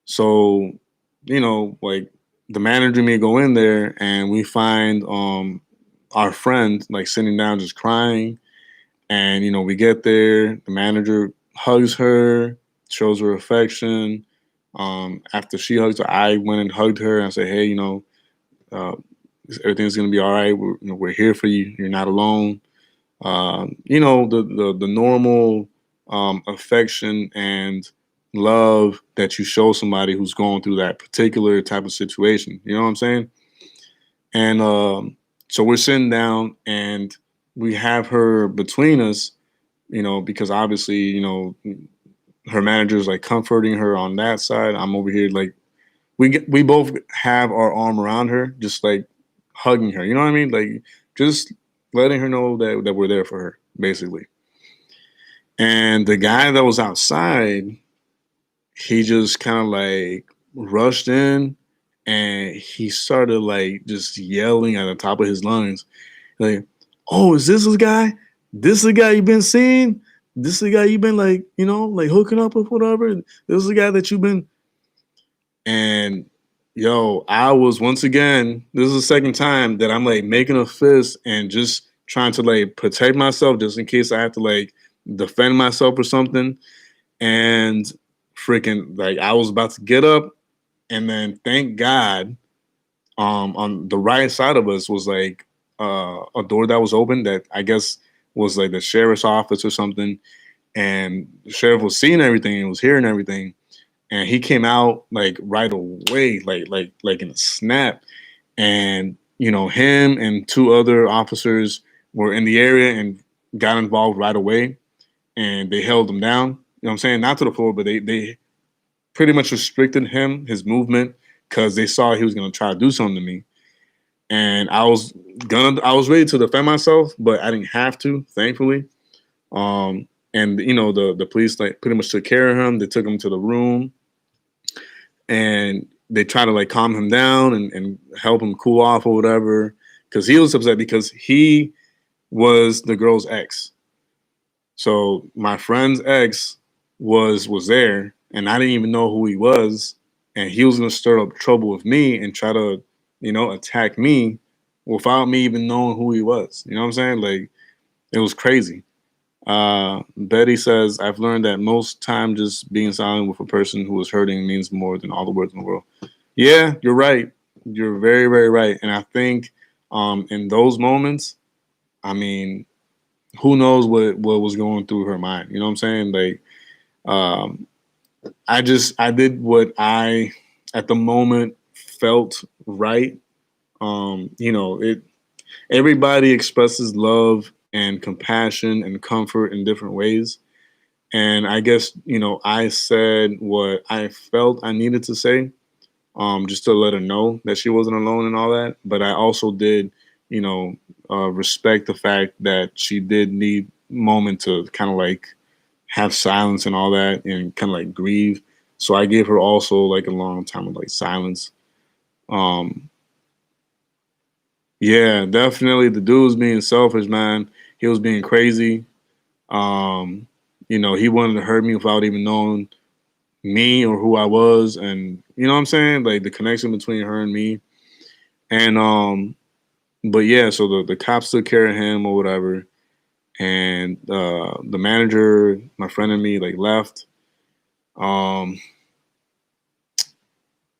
So, like the manager and me go in there and we find our friend like sitting down just crying. And, we get there, the manager hugs her, shows her affection. After she hugs her, I went and hugged her and said, "Hey, uh, everything's gonna be all right. We're here for you. You're not alone." The normal affection and love that you show somebody who's going through that particular type of situation. You know what I'm saying? And so we're sitting down and we have her between us, because obviously, her manager's like comforting her on that side. I'm over here like we both have our arm around her, just like hugging her. You know what I mean? Like just letting her know that we're there for her, basically. And the guy that was outside, he just kind of like rushed in and he started like just yelling at the top of his lungs, like, "Oh, is this guy? This is the guy you've been seeing? This is the guy you've been like, like hooking up with, whatever. This is the guy that you've been." And yo, I was once again, this is the second time that I'm like making a fist and just trying to like protect myself just in case I have to like defend myself or something. And freaking like I was about to get up, and then thank God, on the right side of us was like a door that was open that I guess was like the sheriff's office or something. And the sheriff was seeing everything and was hearing everything, and he came out like right away, like in a snap. And him and two other officers were in the area and got involved right away, and they held him down. You know what I'm saying? Not to the floor, but they pretty much restricted his movement because they saw he was gonna try to do something to me. And I was ready to defend myself, but I didn't have to, thankfully. And the police like pretty much took care of him. They took him to the room and they tried to like calm him down and help him cool off or whatever. Because he was upset because he was the girl's ex. So my friend's ex was there, and I didn't even know who he was, and he was gonna stir up trouble with me and try to, attack me without me even knowing who he was. You know what I'm saying? Like it was crazy. Betty says, "I've learned that most time just being silent with a person who is hurting means more than all the words in the world." Yeah, you're right. You're very, very right. And I think in those moments, I mean, who knows what was going through her mind? You know what I'm saying? Like, um, I did what I at the moment felt right. It everybody expresses love and compassion and comfort in different ways. And I guess, I said what I felt I needed to say, just to let her know that she wasn't alone and all that. But I also did, respect the fact that she did need moment to kind of like have silence and all that and kind of like grieve. So I gave her also like a long time of like silence. Um, yeah, definitely the dude was being selfish, man. He was being crazy. Um, he wanted to hurt me without even knowing me or who I was, and you know what I'm saying, like the connection between her and me. And but yeah, so the cops took care of him or whatever, and the manager, my friend and me, like left. Um,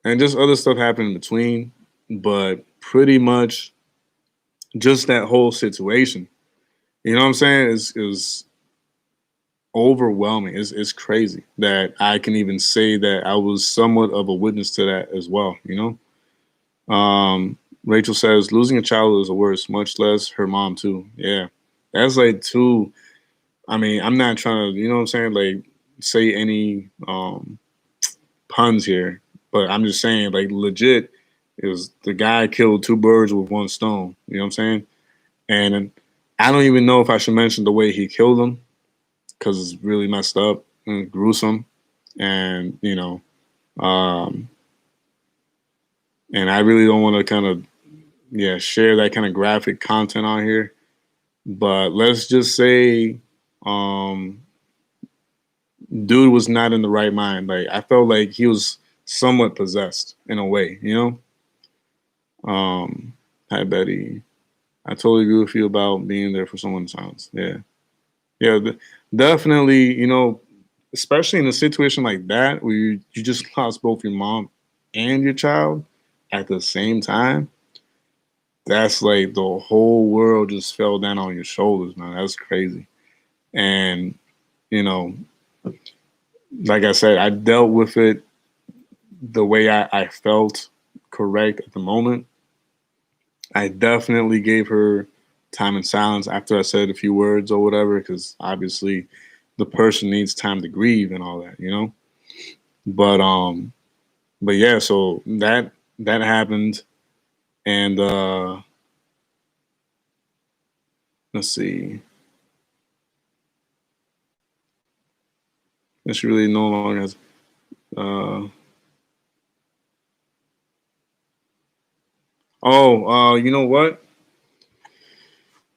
and just other stuff happened in between, but pretty much just that whole situation. You know what I'm saying? Is overwhelming. It's crazy that I can even say that I was somewhat of a witness to that as well. Rachel says losing a child is the worst, much less her mom too. Yeah, that's like two. I mean, I'm not trying to, you know what I'm saying, like say any puns here, but I'm just saying like legit. It was the guy killed two birds with one stone. You know what I'm saying? And I don't even know if I should mention the way he killed them because it's really messed up and gruesome, and um, and I really don't want to kind of share that kind of graphic content on here. But let's just say, um, dude was not in the right mind. Like I felt like he was somewhat possessed in a way. Hi Betty. I totally agree with you about being there for someone in silence. Yeah, yeah, definitely. especially in a situation like that where you just lost both your mom and your child at the same time, that's like the whole world just fell down on your shoulders, man. That's crazy. And, you know, like I said, I dealt with it the way I felt correct at the moment. I definitely gave her time in silence after I said a few words or whatever, because obviously the person needs time to grieve and all that, you know. But but yeah, so that happened, and let's see, this really no longer has. Uh, you know what?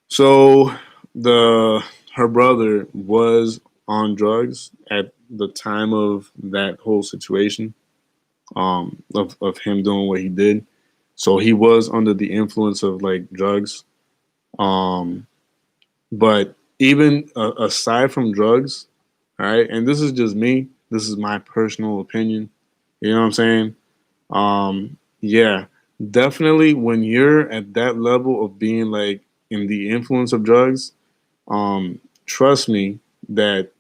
So the her brother was on drugs at the time of that whole situation, of him doing what he did. So he was under the influence of like drugs. Um, but even aside from drugs, all right, and this is just me. This is my personal opinion. You know what I'm saying? Yeah, definitely when you're at that level of being like in the influence of drugs, trust me that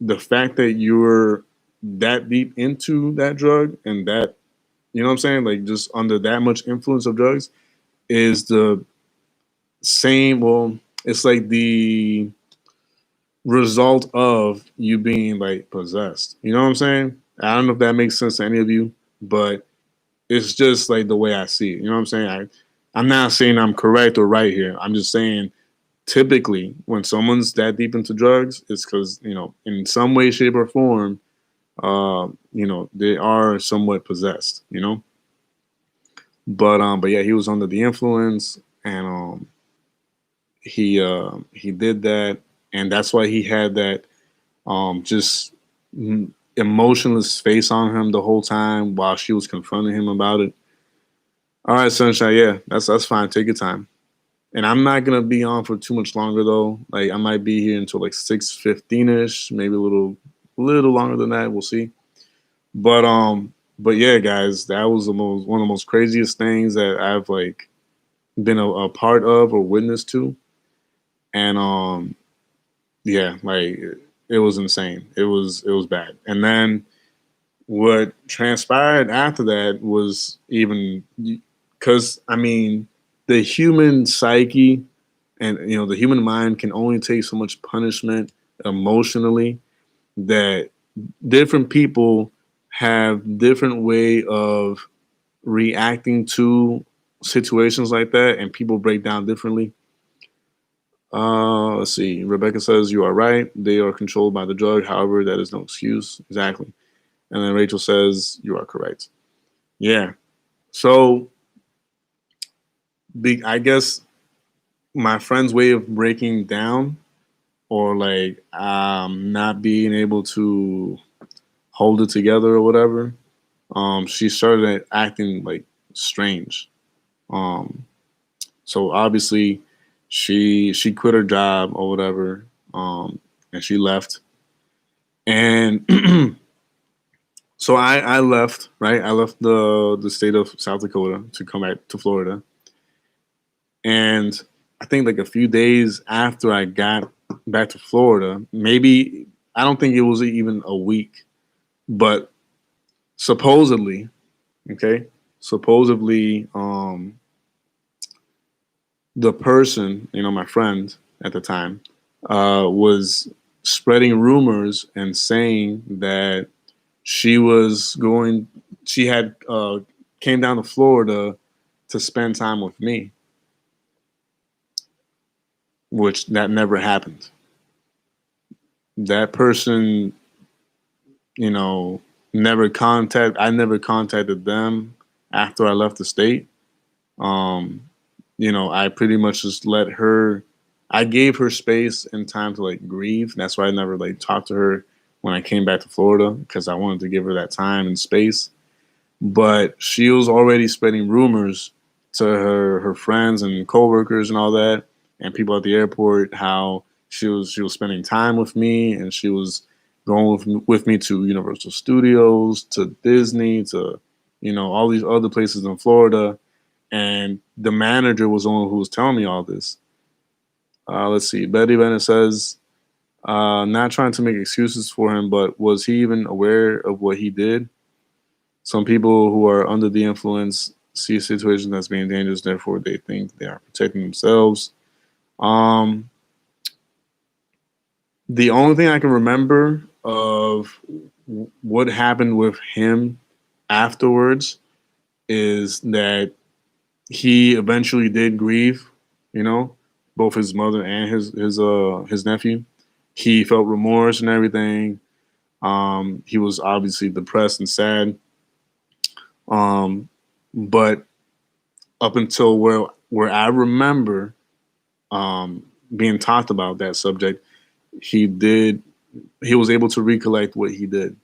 the fact that you're that deep into that drug and that, you know what I'm saying, like just under that much influence of drugs is the same. Well, it's like the result of you being like possessed. You know what I'm saying? I don't know if that makes sense to any of you, but it's just like the way I see it. You know what I'm saying? I'm not saying I'm correct or right here. I'm just saying typically when someone's that deep into drugs, it's because, you know, in some way, shape, or form, you know, they are somewhat possessed, you know. But yeah, he was under the influence, and he did that, and that's why he had that just emotionless face on him the whole time while she was confronting him about it. All right, Sunshine. Yeah, that's fine. Take your time. And I'm not gonna be on for too much longer though. Like I might be here until like 6:15 ish, maybe a little longer than that. We'll see. But yeah, guys, that was one of the most craziest things that I've like been a part of or witnessed to, and yeah, like it was insane. It was bad. And then what transpired after that was even because I mean the human psyche and you know the human mind can only take so much punishment emotionally that different people have different way of reacting to situations like that, and people break down differently. Let's see. Rebecca says you are right. They are controlled by the drug. However, that is no excuse. Exactly. And then Rachel says you are correct. Yeah. So I guess my friend's way of breaking down or like not being able to hold it together or whatever, she started acting like strange. Um, so obviously, she quit her job or whatever, and she left. And so I left, right? I left the state of South Dakota to come back to Florida, and I think like a few days after I got back to Florida, maybe I don't think it was even a week, but supposedly, okay, supposedly, the person, you know, my friend at the time, was spreading rumors and saying that she was going, she had came down to Florida to spend time with me, which that never happened. That person, you know, I never contacted them after I left the state. Um, you know, I pretty much just let her. I gave her space and time to like grieve. That's why I never like talked to her when I came back to Florida because I wanted to give her that time and space. But she was already spreading rumors to her friends and coworkers and all that, and people at the airport how she was spending time with me and she was going with me to Universal Studios, to Disney, to all these other places in Florida. And the manager was the one who was telling me all this. Let's see. Betty Bennett says, not trying to make excuses for him, but was he even aware of what he did? Some people who are under the influence see situations as being dangerous, therefore they think they are protecting themselves. Um, the only thing I can remember of what happened with him afterwards is that he eventually did grieve, both his mother and his nephew. He felt remorse and everything. He was obviously depressed and sad. But up until where I remember being talked about that subject, he was able to recollect what he did.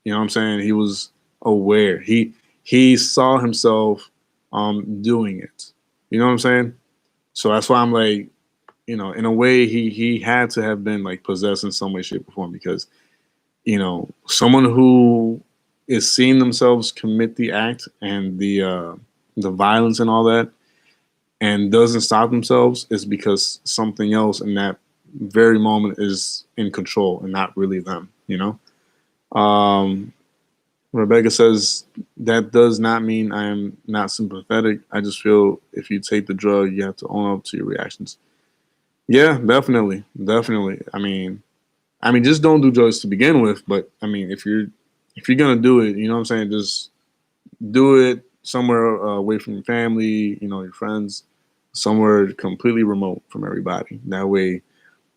You know what I'm saying? He was aware. He saw himself doing it. You know what I'm saying? So that's why I'm like, in a way, he had to have been like possessed in some way, shape, or form, because someone who is seeing themselves commit the act and the violence and all that, and doesn't stop themselves, is because something else in that very moment is in control and not really them. Rebecca says, that does not mean I am not sympathetic. I just feel if you take the drug, you have to own up to your reactions. Yeah, definitely. Definitely. I mean, just don't do drugs to begin with. But I mean, if you're gonna do it, you know what I'm saying, just do it somewhere away from your family, your friends, somewhere completely remote from everybody. That way,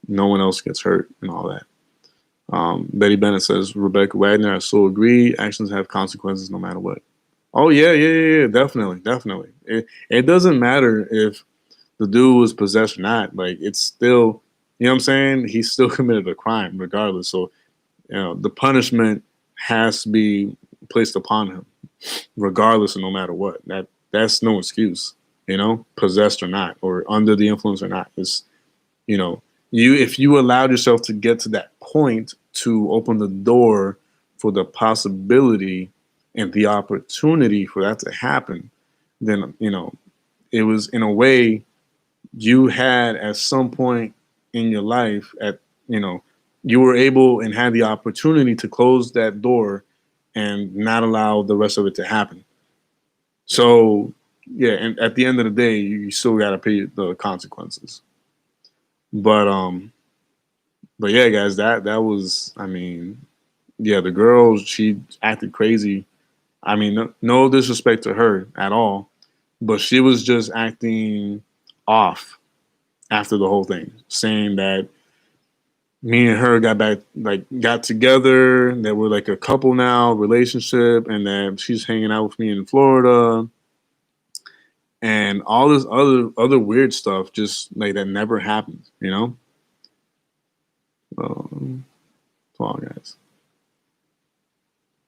no one else gets hurt and all that. Betty Bennett says, Rebecca Wagner, I so agree. Actions have consequences no matter what. Oh yeah, yeah, yeah, yeah, definitely, definitely. It doesn't matter if the dude was possessed or not. Like, it's still, you know what I'm saying? He still committed a crime regardless. So, the punishment has to be placed upon him, regardless and no matter what. That's no excuse, possessed or not, or under the influence or not. It's, you know, if you allowed yourself to get to that point to open the door for the possibility and the opportunity for that to happen, then it was, in a way, you had at some point in your life, you were able and had the opportunity to close that door and not allow the rest of it to happen. So yeah, and at the end of the day, you still got to pay the consequences. But yeah, guys, that was, yeah, the girl, she acted crazy. I mean, no disrespect to her at all, but she was just acting off after the whole thing, saying that me and her got together, that we're like a couple now, relationship, and that she's hanging out with me in Florida, and all this other weird stuff, just like that never happened, Come on, guys.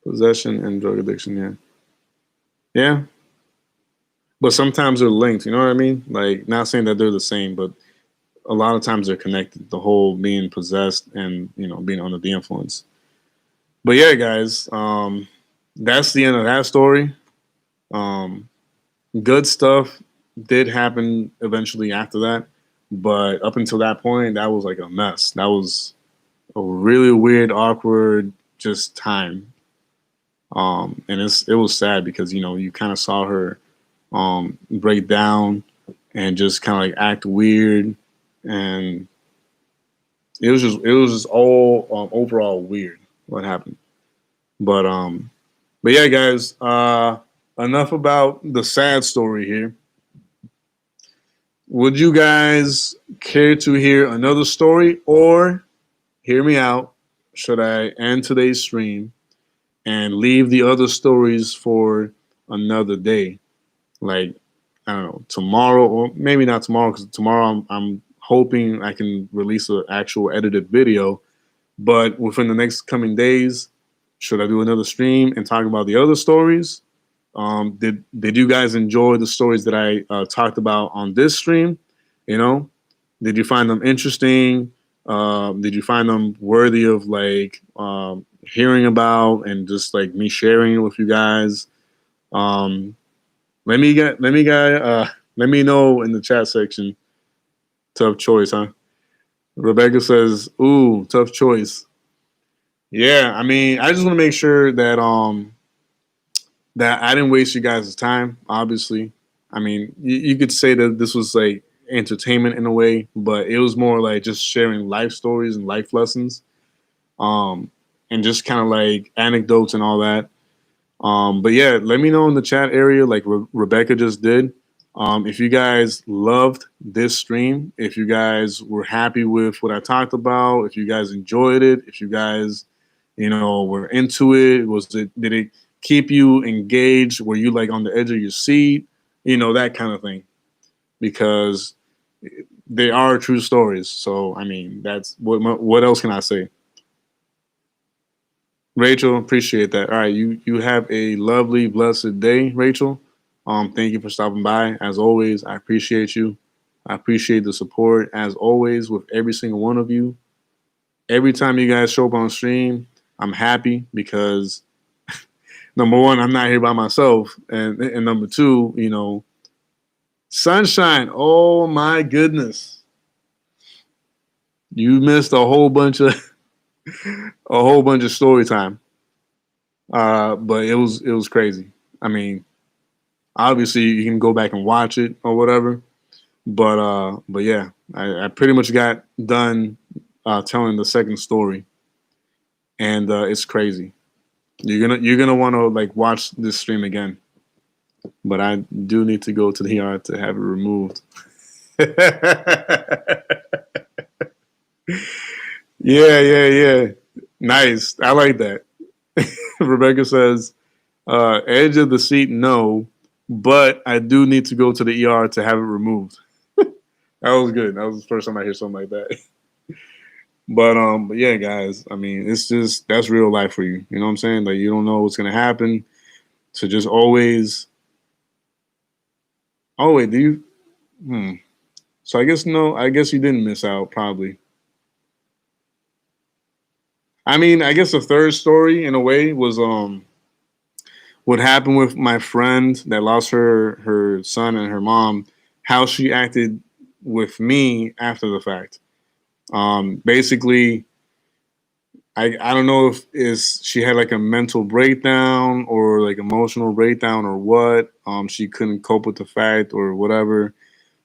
Possession and drug addiction, yeah. Yeah. But sometimes they're linked, you know what I mean? Like, not saying that they're the same, but a lot of times they're connected. The whole being possessed and, being under the influence. But yeah, guys, that's the end of that story. Good stuff did happen eventually after that. But up until that point, that was like a mess. That was a really weird, awkward, just time. And it was sad because, you kind of saw her break down and just kind of like act weird, and it was just all overall weird what happened. But yeah, guys, enough about the sad story here. Would you guys care to hear another story, or hear me out? Should I end today's stream and leave the other stories for another day? Like, I don't know, tomorrow, or maybe not tomorrow, because tomorrow I'm hoping I can release an actual edited video. But within the next coming days, should I do another stream and talk about the other stories? Did you guys enjoy the stories that I talked about on this stream? Did you find them interesting? Did you find them worthy of like hearing about and just like me sharing it with you guys? Um, let me know in the chat section. Tough choice, huh? Rebecca says, "Ooh, tough choice." Yeah, I mean, I just want to make sure that that I didn't waste you guys' time. Obviously, I mean, you could say that this was like entertainment in a way, but it was more like just sharing life stories and life lessons, um, and just kind of like anecdotes and all that. But yeah, let me know in the chat area, like Rebecca just did. If you guys loved this stream, if you guys were happy with what I talked about, if you guys enjoyed it, if you guys, you know, were into it, did it keep you engaged? Were you like on the edge of your seat? You know, that kind of thing. Because they are true stories. So I mean, that's what else can I say? Rachel, appreciate that. All right, you have a lovely, blessed day, Rachel. Thank you for stopping by. As always, I appreciate you. I appreciate the support as always with every single one of you. Every time you guys show up on stream, I'm happy because number one, I'm not here by myself, and number two, you know, sunshine. Oh my goodness, you missed a whole bunch of story time. But it was crazy. I mean, obviously you can go back and watch it or whatever. But yeah, I pretty much got done telling the second story, and it's crazy. You're gonna want to like watch this stream again. But I do need to go to the ER to have it removed. Yeah. Nice. I like that. Rebecca says, edge of the seat, no, but I do need to go to the ER to have it removed. That was good. That was the first time I hear something like that. But yeah, guys, I mean, it's just that's real life for you. You know what I'm saying? Like you don't know what's gonna happen. So just always. Oh wait, do you? So I guess no. I guess you didn't miss out. Probably. I mean, I guess the third story in a way was what happened with my friend that lost her son and her mom. How she acted with me after the fact. Basically, I don't know if is she had like a mental breakdown or like emotional breakdown or what. She couldn't cope with the fact or whatever.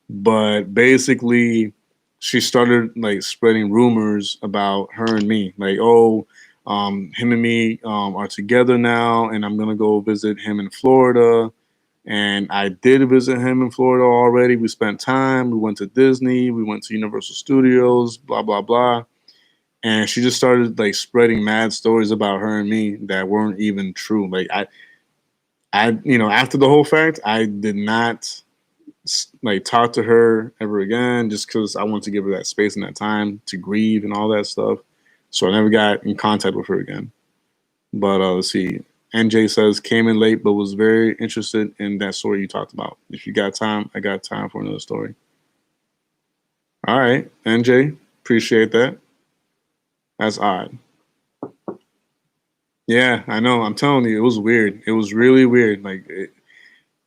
But basically, she started like spreading rumors about her and me. Like, oh, him and me are together now, and I'm gonna go visit him in Florida. And I did visit him in Florida already. We spent time. We went to Disney. We went to Universal Studios. Blah blah blah. And she just started like spreading mad stories about her and me that weren't even true. Like you know, after the whole fact, I did not like talk to her ever again, just because I wanted to give her that space and that time to grieve and all that stuff. So I never got in contact with her again. But let's see. NJ says came in late, but was very interested in that story you talked about. If you got time, I got time for another story. All right, NJ, appreciate that. That's odd. Yeah, I know. I'm telling you, it was weird. It was really weird.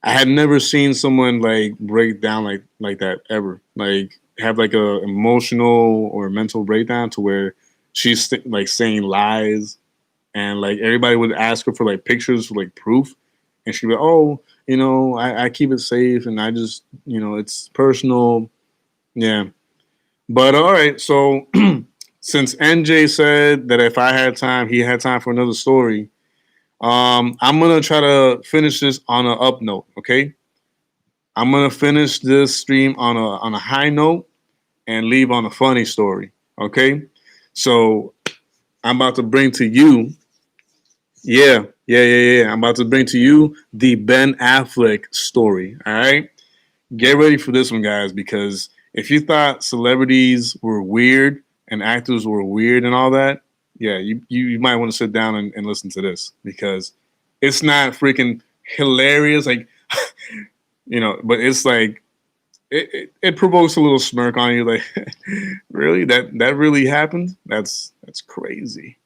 I had never seen someone like break down like that ever. Like have like a emotional or mental breakdown to where she's like saying lies, and like everybody would ask her for like pictures for like proof, and she'd be like, "Oh, you know, I keep it safe, and I just, you know, it's personal." Yeah, but all right. So since NJ said that if I had time, he had time for another story. I'm gonna try to finish this on an up note. Okay, I'm gonna finish this stream on a high note and leave on a funny story. Okay, so I'm about to bring to you. Yeah. I'm about to bring to you the Ben Affleck story. All right, get ready for this one, guys, because if you thought celebrities were weird and actors were weird and all that, yeah, you might want to sit down and listen to this because it's not freaking hilarious, like you know, but it's like it provokes a little smirk on you, like, really, that really happened. That's crazy.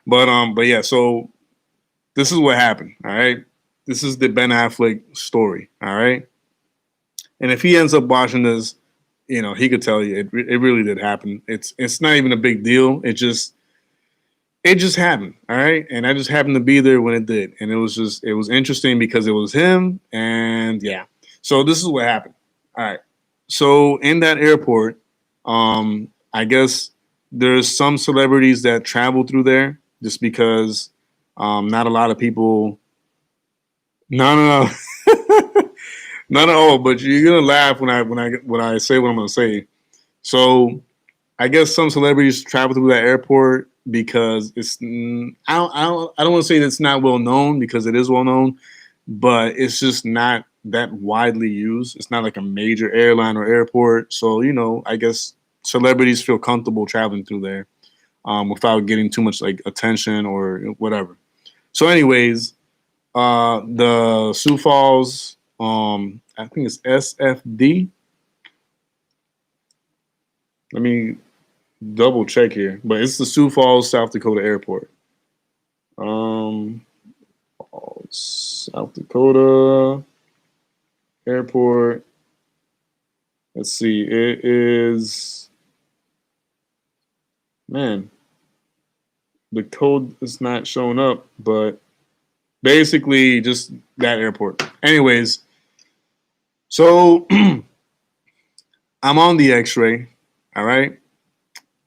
But yeah, so this is what happened. All right, this is the Ben Affleck story. All right, and if he ends up watching this, he could tell you it really did happen. It's not even a big deal. It just happened. All right, and I just happened to be there when it did, and it was interesting because it was him, and yeah. So this is what happened. All right. So in that airport, I guess there's some celebrities that travel through there just because not a lot of people. No, no, no, not at all. But you're gonna laugh when I say what I'm gonna say. So I guess some celebrities travel through that airport because I don't want to say that it's not well known because it is well known, but it's just not that widely used. It's not like a major airline or airport, so I guess celebrities feel comfortable traveling through there without getting too much like attention or whatever. So, anyways, the Sioux Falls, I think it's SFD. Let me double check here, but it's the Sioux Falls, South Dakota airport. Um, South Dakota airport. Let's see. It is, man, the code is not showing up, but basically just that airport. Anyways, so I'm on the X-ray, all right,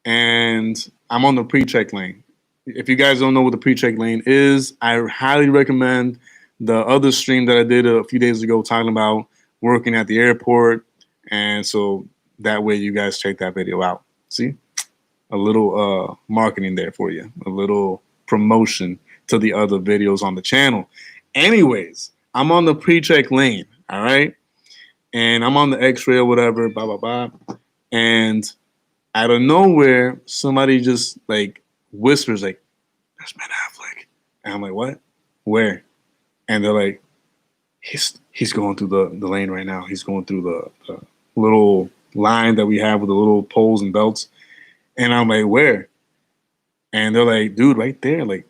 and I'm on the pre-check lane. If you guys don't know what the pre-check lane is, I highly recommend the other stream that I did a few days ago talking about working at the airport, and so that way you guys check that video out. See, a little marketing there for you, a little promotion to the other videos on the channel. Anyways, I'm on the pre-check lane, all right, and I'm on the X-ray or whatever, blah blah blah, and out of nowhere, somebody just like whispers like, "There's Ben Affleck," and I'm like, "What? Where?" And they're like, "He's going through the lane right now. He's going through the little line that we have with the little poles and belts." And I'm like, "Where?" And they're like, "Dude, right there. Like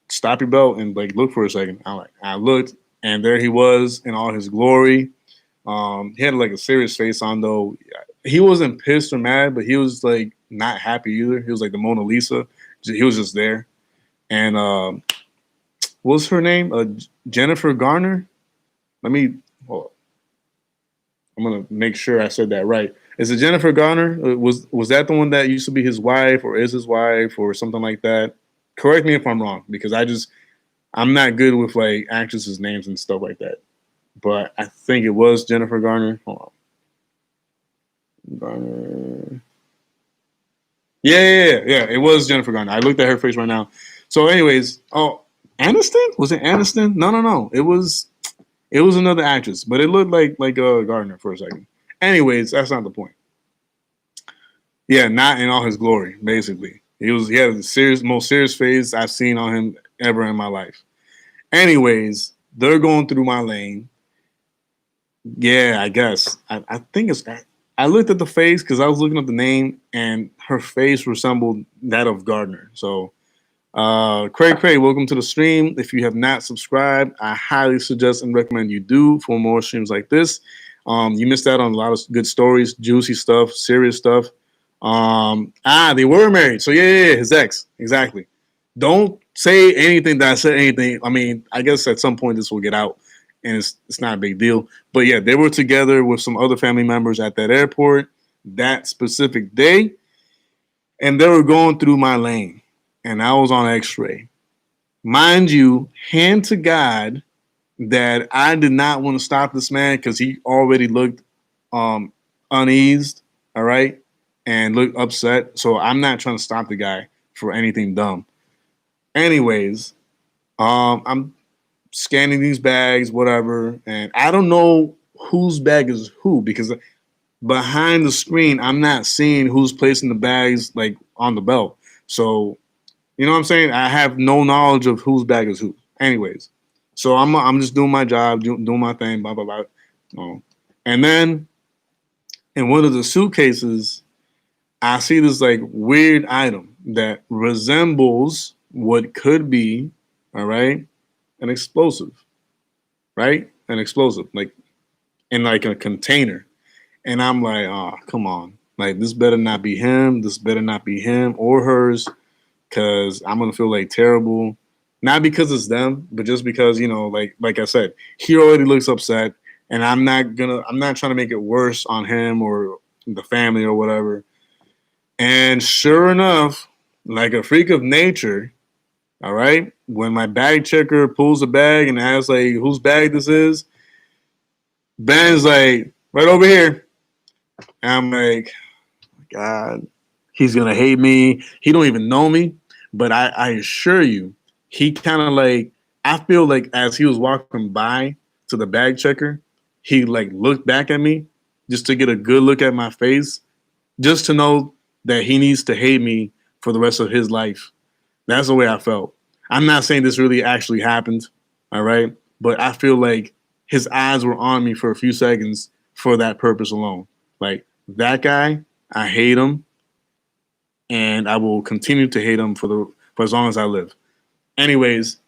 stop your belt and like look for a second." I'm like, I looked, and there he was in all his glory. He had like a serious face on though. He wasn't pissed or mad, but he was like not happy either. He was like the Mona Lisa. He was just there. And what's her name? Jennifer Garner. Let me. Hold I'm gonna make sure I said that right. Is it Jennifer Garner? Was that the one that used to be his wife, or is his wife, or something like that? Correct me if I'm wrong, because I'm not good with like actresses' names and stuff like that. But I think it was Jennifer Garner. Hold on. Garner. Yeah. It was Jennifer Garner. I looked at her face right now. So, anyways, Aniston? Was it Aniston? No. It was another actress, but it looked like Gardner for a second. Anyways, that's not the point. Yeah, not in all his glory. Basically, he had the most serious face I've seen on him ever in my life. Anyways, they're going through my lane. Yeah, I guess. I think it's that. I looked at the face because I was looking up the name, and her face resembled that of Gardner. So, Craig, welcome to the stream. If you have not subscribed, I highly suggest and recommend you do for more streams like this. You missed out on a lot of good stories, juicy stuff, serious stuff. They were married. So yeah, his ex. Exactly. Don't say anything that I said anything. I mean, I guess at some point this will get out and it's not a big deal. But yeah, they were together with some other family members at that airport that specific day, and they were going through my lane, and I was on X-ray. Mind you, hand to God that I did not want to stop this man because he already looked uneased, all right, and looked upset. So I'm not trying to stop the guy for anything dumb. Anyways, I'm scanning these bags, whatever, and I don't know whose bag is who because behind the screen, I'm not seeing who's placing the bags like on the belt. So, you know what I'm saying? I have no knowledge of whose bag is who. Anyways, so I'm just doing my job, doing my thing, blah blah blah. And then in one of the suitcases, I see this like weird item that resembles what could be, all right, an explosive, right? An explosive, like in like a container. And I'm like, oh, come on. Like this better not be him. This better not be him or hers, because I'm gonna feel like terrible. Not because it's them, but just because, like I said, he already looks upset, and I'm not trying to make it worse on him or the family or whatever. And sure enough, like a freak of nature, all right, when my bag checker pulls a bag and asks like whose bag this is, Ben's like, right over here. And I'm like, God, he's gonna hate me. He don't even know me, but I assure you, he kind of like, I feel like as he was walking by to the bag checker, he like looked back at me just to get a good look at my face, just to know that he needs to hate me for the rest of his life. That's the way I felt. I'm not saying this really actually happened, all right, but I feel like his eyes were on me for a few seconds for that purpose alone. Like that guy, I hate him, and I will continue to hate him for as long as I live. Anyways,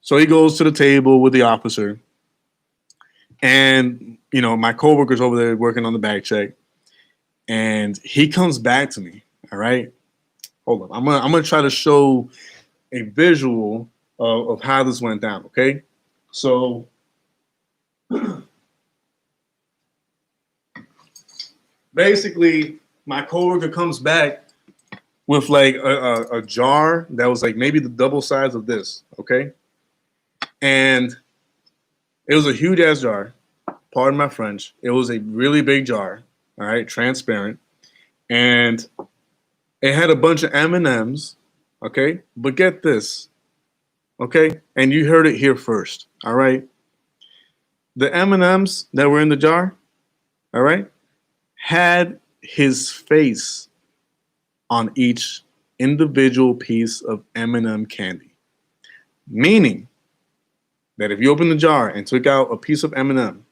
so he goes to the table with the officer, and my coworker's over there working on the bag check, and he comes back to me. All right, hold on. I'm gonna try to show a visual of how this went down. Okay, so basically, my coworker comes back with like a jar that was like maybe the double size of this. Okay, and it was a huge ass jar. Pardon my French. It was a really big jar. All right, transparent, and it had a bunch of M&Ms. Okay, but get this. Okay, and you heard it here first. All right, the M&Ms that were in the jar, all right, had his face on each individual piece of M&M candy. Meaning that if you open the jar and took out a piece of M&M,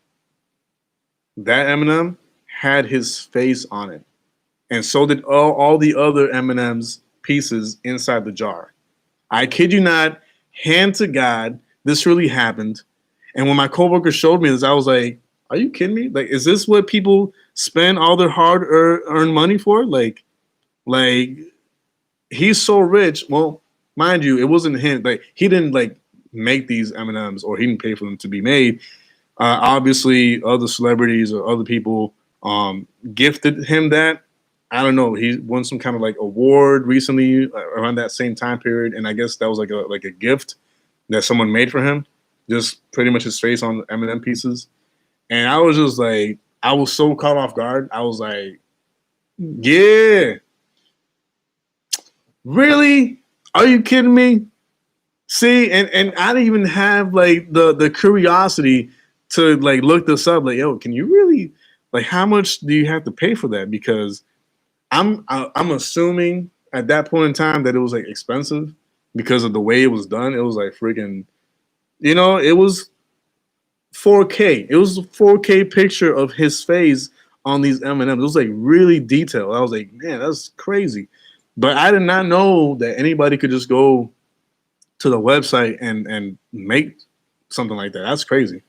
that M&M had his face on it. And so did all the other M&M's pieces inside the jar. I kid you not, hand to God, this really happened. And when my coworker showed me this, I was like, are you kidding me? Like, is this what people spend all their hard-earned money for? Like, he's so rich. Well, mind you, it wasn't him. Like, he didn't like make these M&Ms, or he didn't pay for them to be made. Obviously, other celebrities or other people gifted him that. I don't know. He won some kind of like award recently around that same time period, and I guess that was like a gift that someone made for him. Just pretty much his face on M&M pieces, and I was just like, I was so caught off guard. I was like, yeah, really? Are you kidding me? See, and I didn't even have like the curiosity to like look this up. Like, yo, can you really, like, how much do you have to pay for that? Because I'm assuming at that point in time that it was like expensive because of the way it was done. It was like freaking, it was 4K. It was a 4K picture of his face on these M&Ms. It was like really detailed. I was like, man, that's crazy. But I did not know that anybody could just go to the website and make something like that. That's crazy.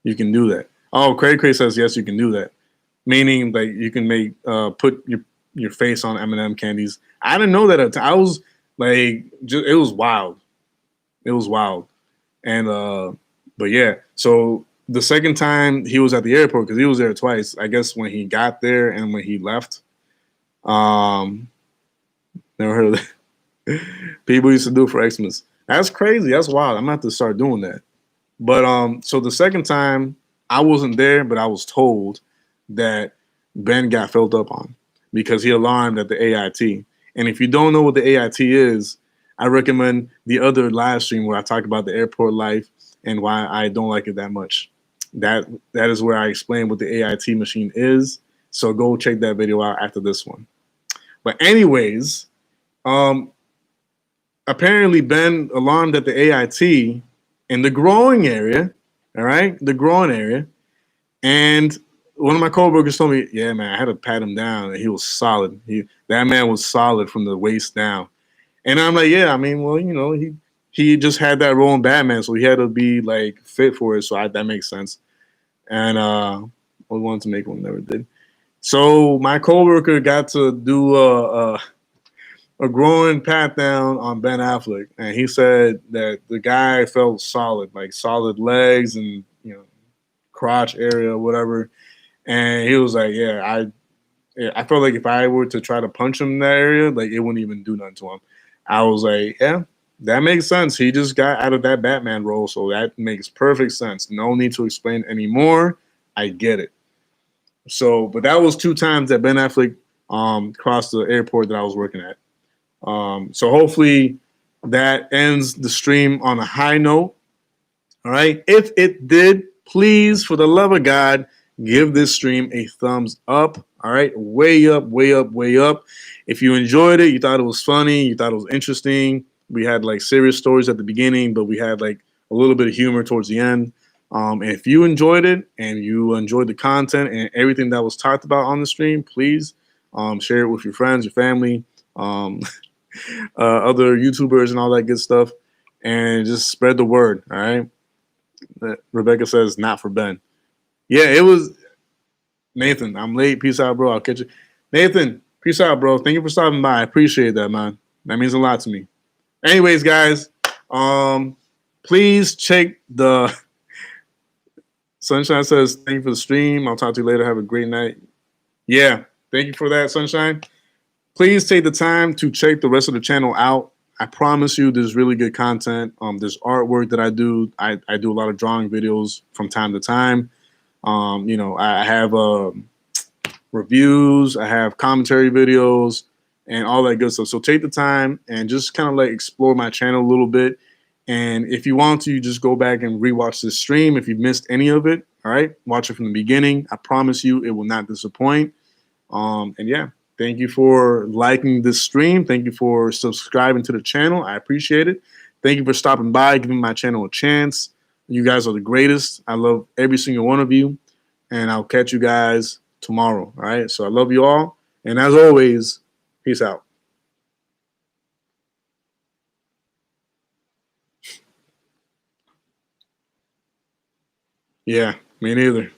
You can do that. Oh, Cray says yes, you can do that. Meaning like you can make put your face on M&M candies. I didn't know that at the time. I was like, it was wild. It was wild. And but yeah, so the second time he was at the airport, because he was there twice, I guess when he got there and when he left. Never heard of that. People used to do it for Xmas. That's crazy. That's wild. I'm gonna have to start doing that. But so the second time I wasn't there, but I was told that Ben got filled up on because he alarmed at the AIT. And if you don't know what the AIT is, I recommend the other live stream where I talk about the airport life and why I don't like it that much. That is where I explain what the AIT machine is. So go check that video out after this one. But anyways, apparently Ben alarmed at the AIT in the growing area, all right, the growing area, and one of my coworkers told me, yeah, man, I had to pat him down, and he was solid. That man was solid from the waist down. And I'm like, yeah, I mean, well, he just had that role in Batman, so he had to be like fit for it. So that makes sense. And we wanted to make one, never did. So my coworker got to do a growing pat down on Ben Affleck, and he said that the guy felt solid, like solid legs and crotch area, whatever. And he was like, yeah, I felt like if I were to try to punch him in that area, like it wouldn't even do nothing to him. I was like, yeah, that makes sense. He just got out of that Batman role, so that makes perfect sense. No need to explain anymore. I get it. So, but that was two times that Ben Affleck crossed the airport that I was working at. So hopefully that ends the stream on a high note. All right. If it did, please, for the love of God, give this stream a thumbs up. All right. Way up, way up, way up. If you enjoyed it, you thought it was funny, you thought it was interesting. We had like serious stories at the beginning, but we had like a little bit of humor towards the end. And if you enjoyed it and you enjoyed the content and everything that was talked about on the stream, please share it with your friends, your family, um, other YouTubers, and all that good stuff, and just spread the word. All right. Rebecca says, not for Ben. Yeah, it was Nathan. I'm late. Peace out, bro. I'll catch you. Nathan, peace out, bro. Thank you for stopping by. I appreciate that, man. That means a lot to me. Anyways, guys, please check the Sunshine says, thank you for the stream. I'll talk to you later. Have a great night. Yeah, thank you for that, Sunshine. Please take the time to check the rest of the channel out. I promise you there's really good content. There's artwork that I do. I do a lot of drawing videos from time to time. I have reviews, I have commentary videos, and all that good stuff. So take the time and just kind of like explore my channel a little bit. And if you want to, you just go back and rewatch this stream if you missed any of it. All right, watch it from the beginning. I promise you, it will not disappoint. And yeah, thank you for liking this stream. Thank you for subscribing to the channel. I appreciate it. Thank you for stopping by, giving my channel a chance. You guys are the greatest. I love every single one of you. And I'll catch you guys tomorrow. All right. So I love you all. And as always, peace out. Yeah, me neither.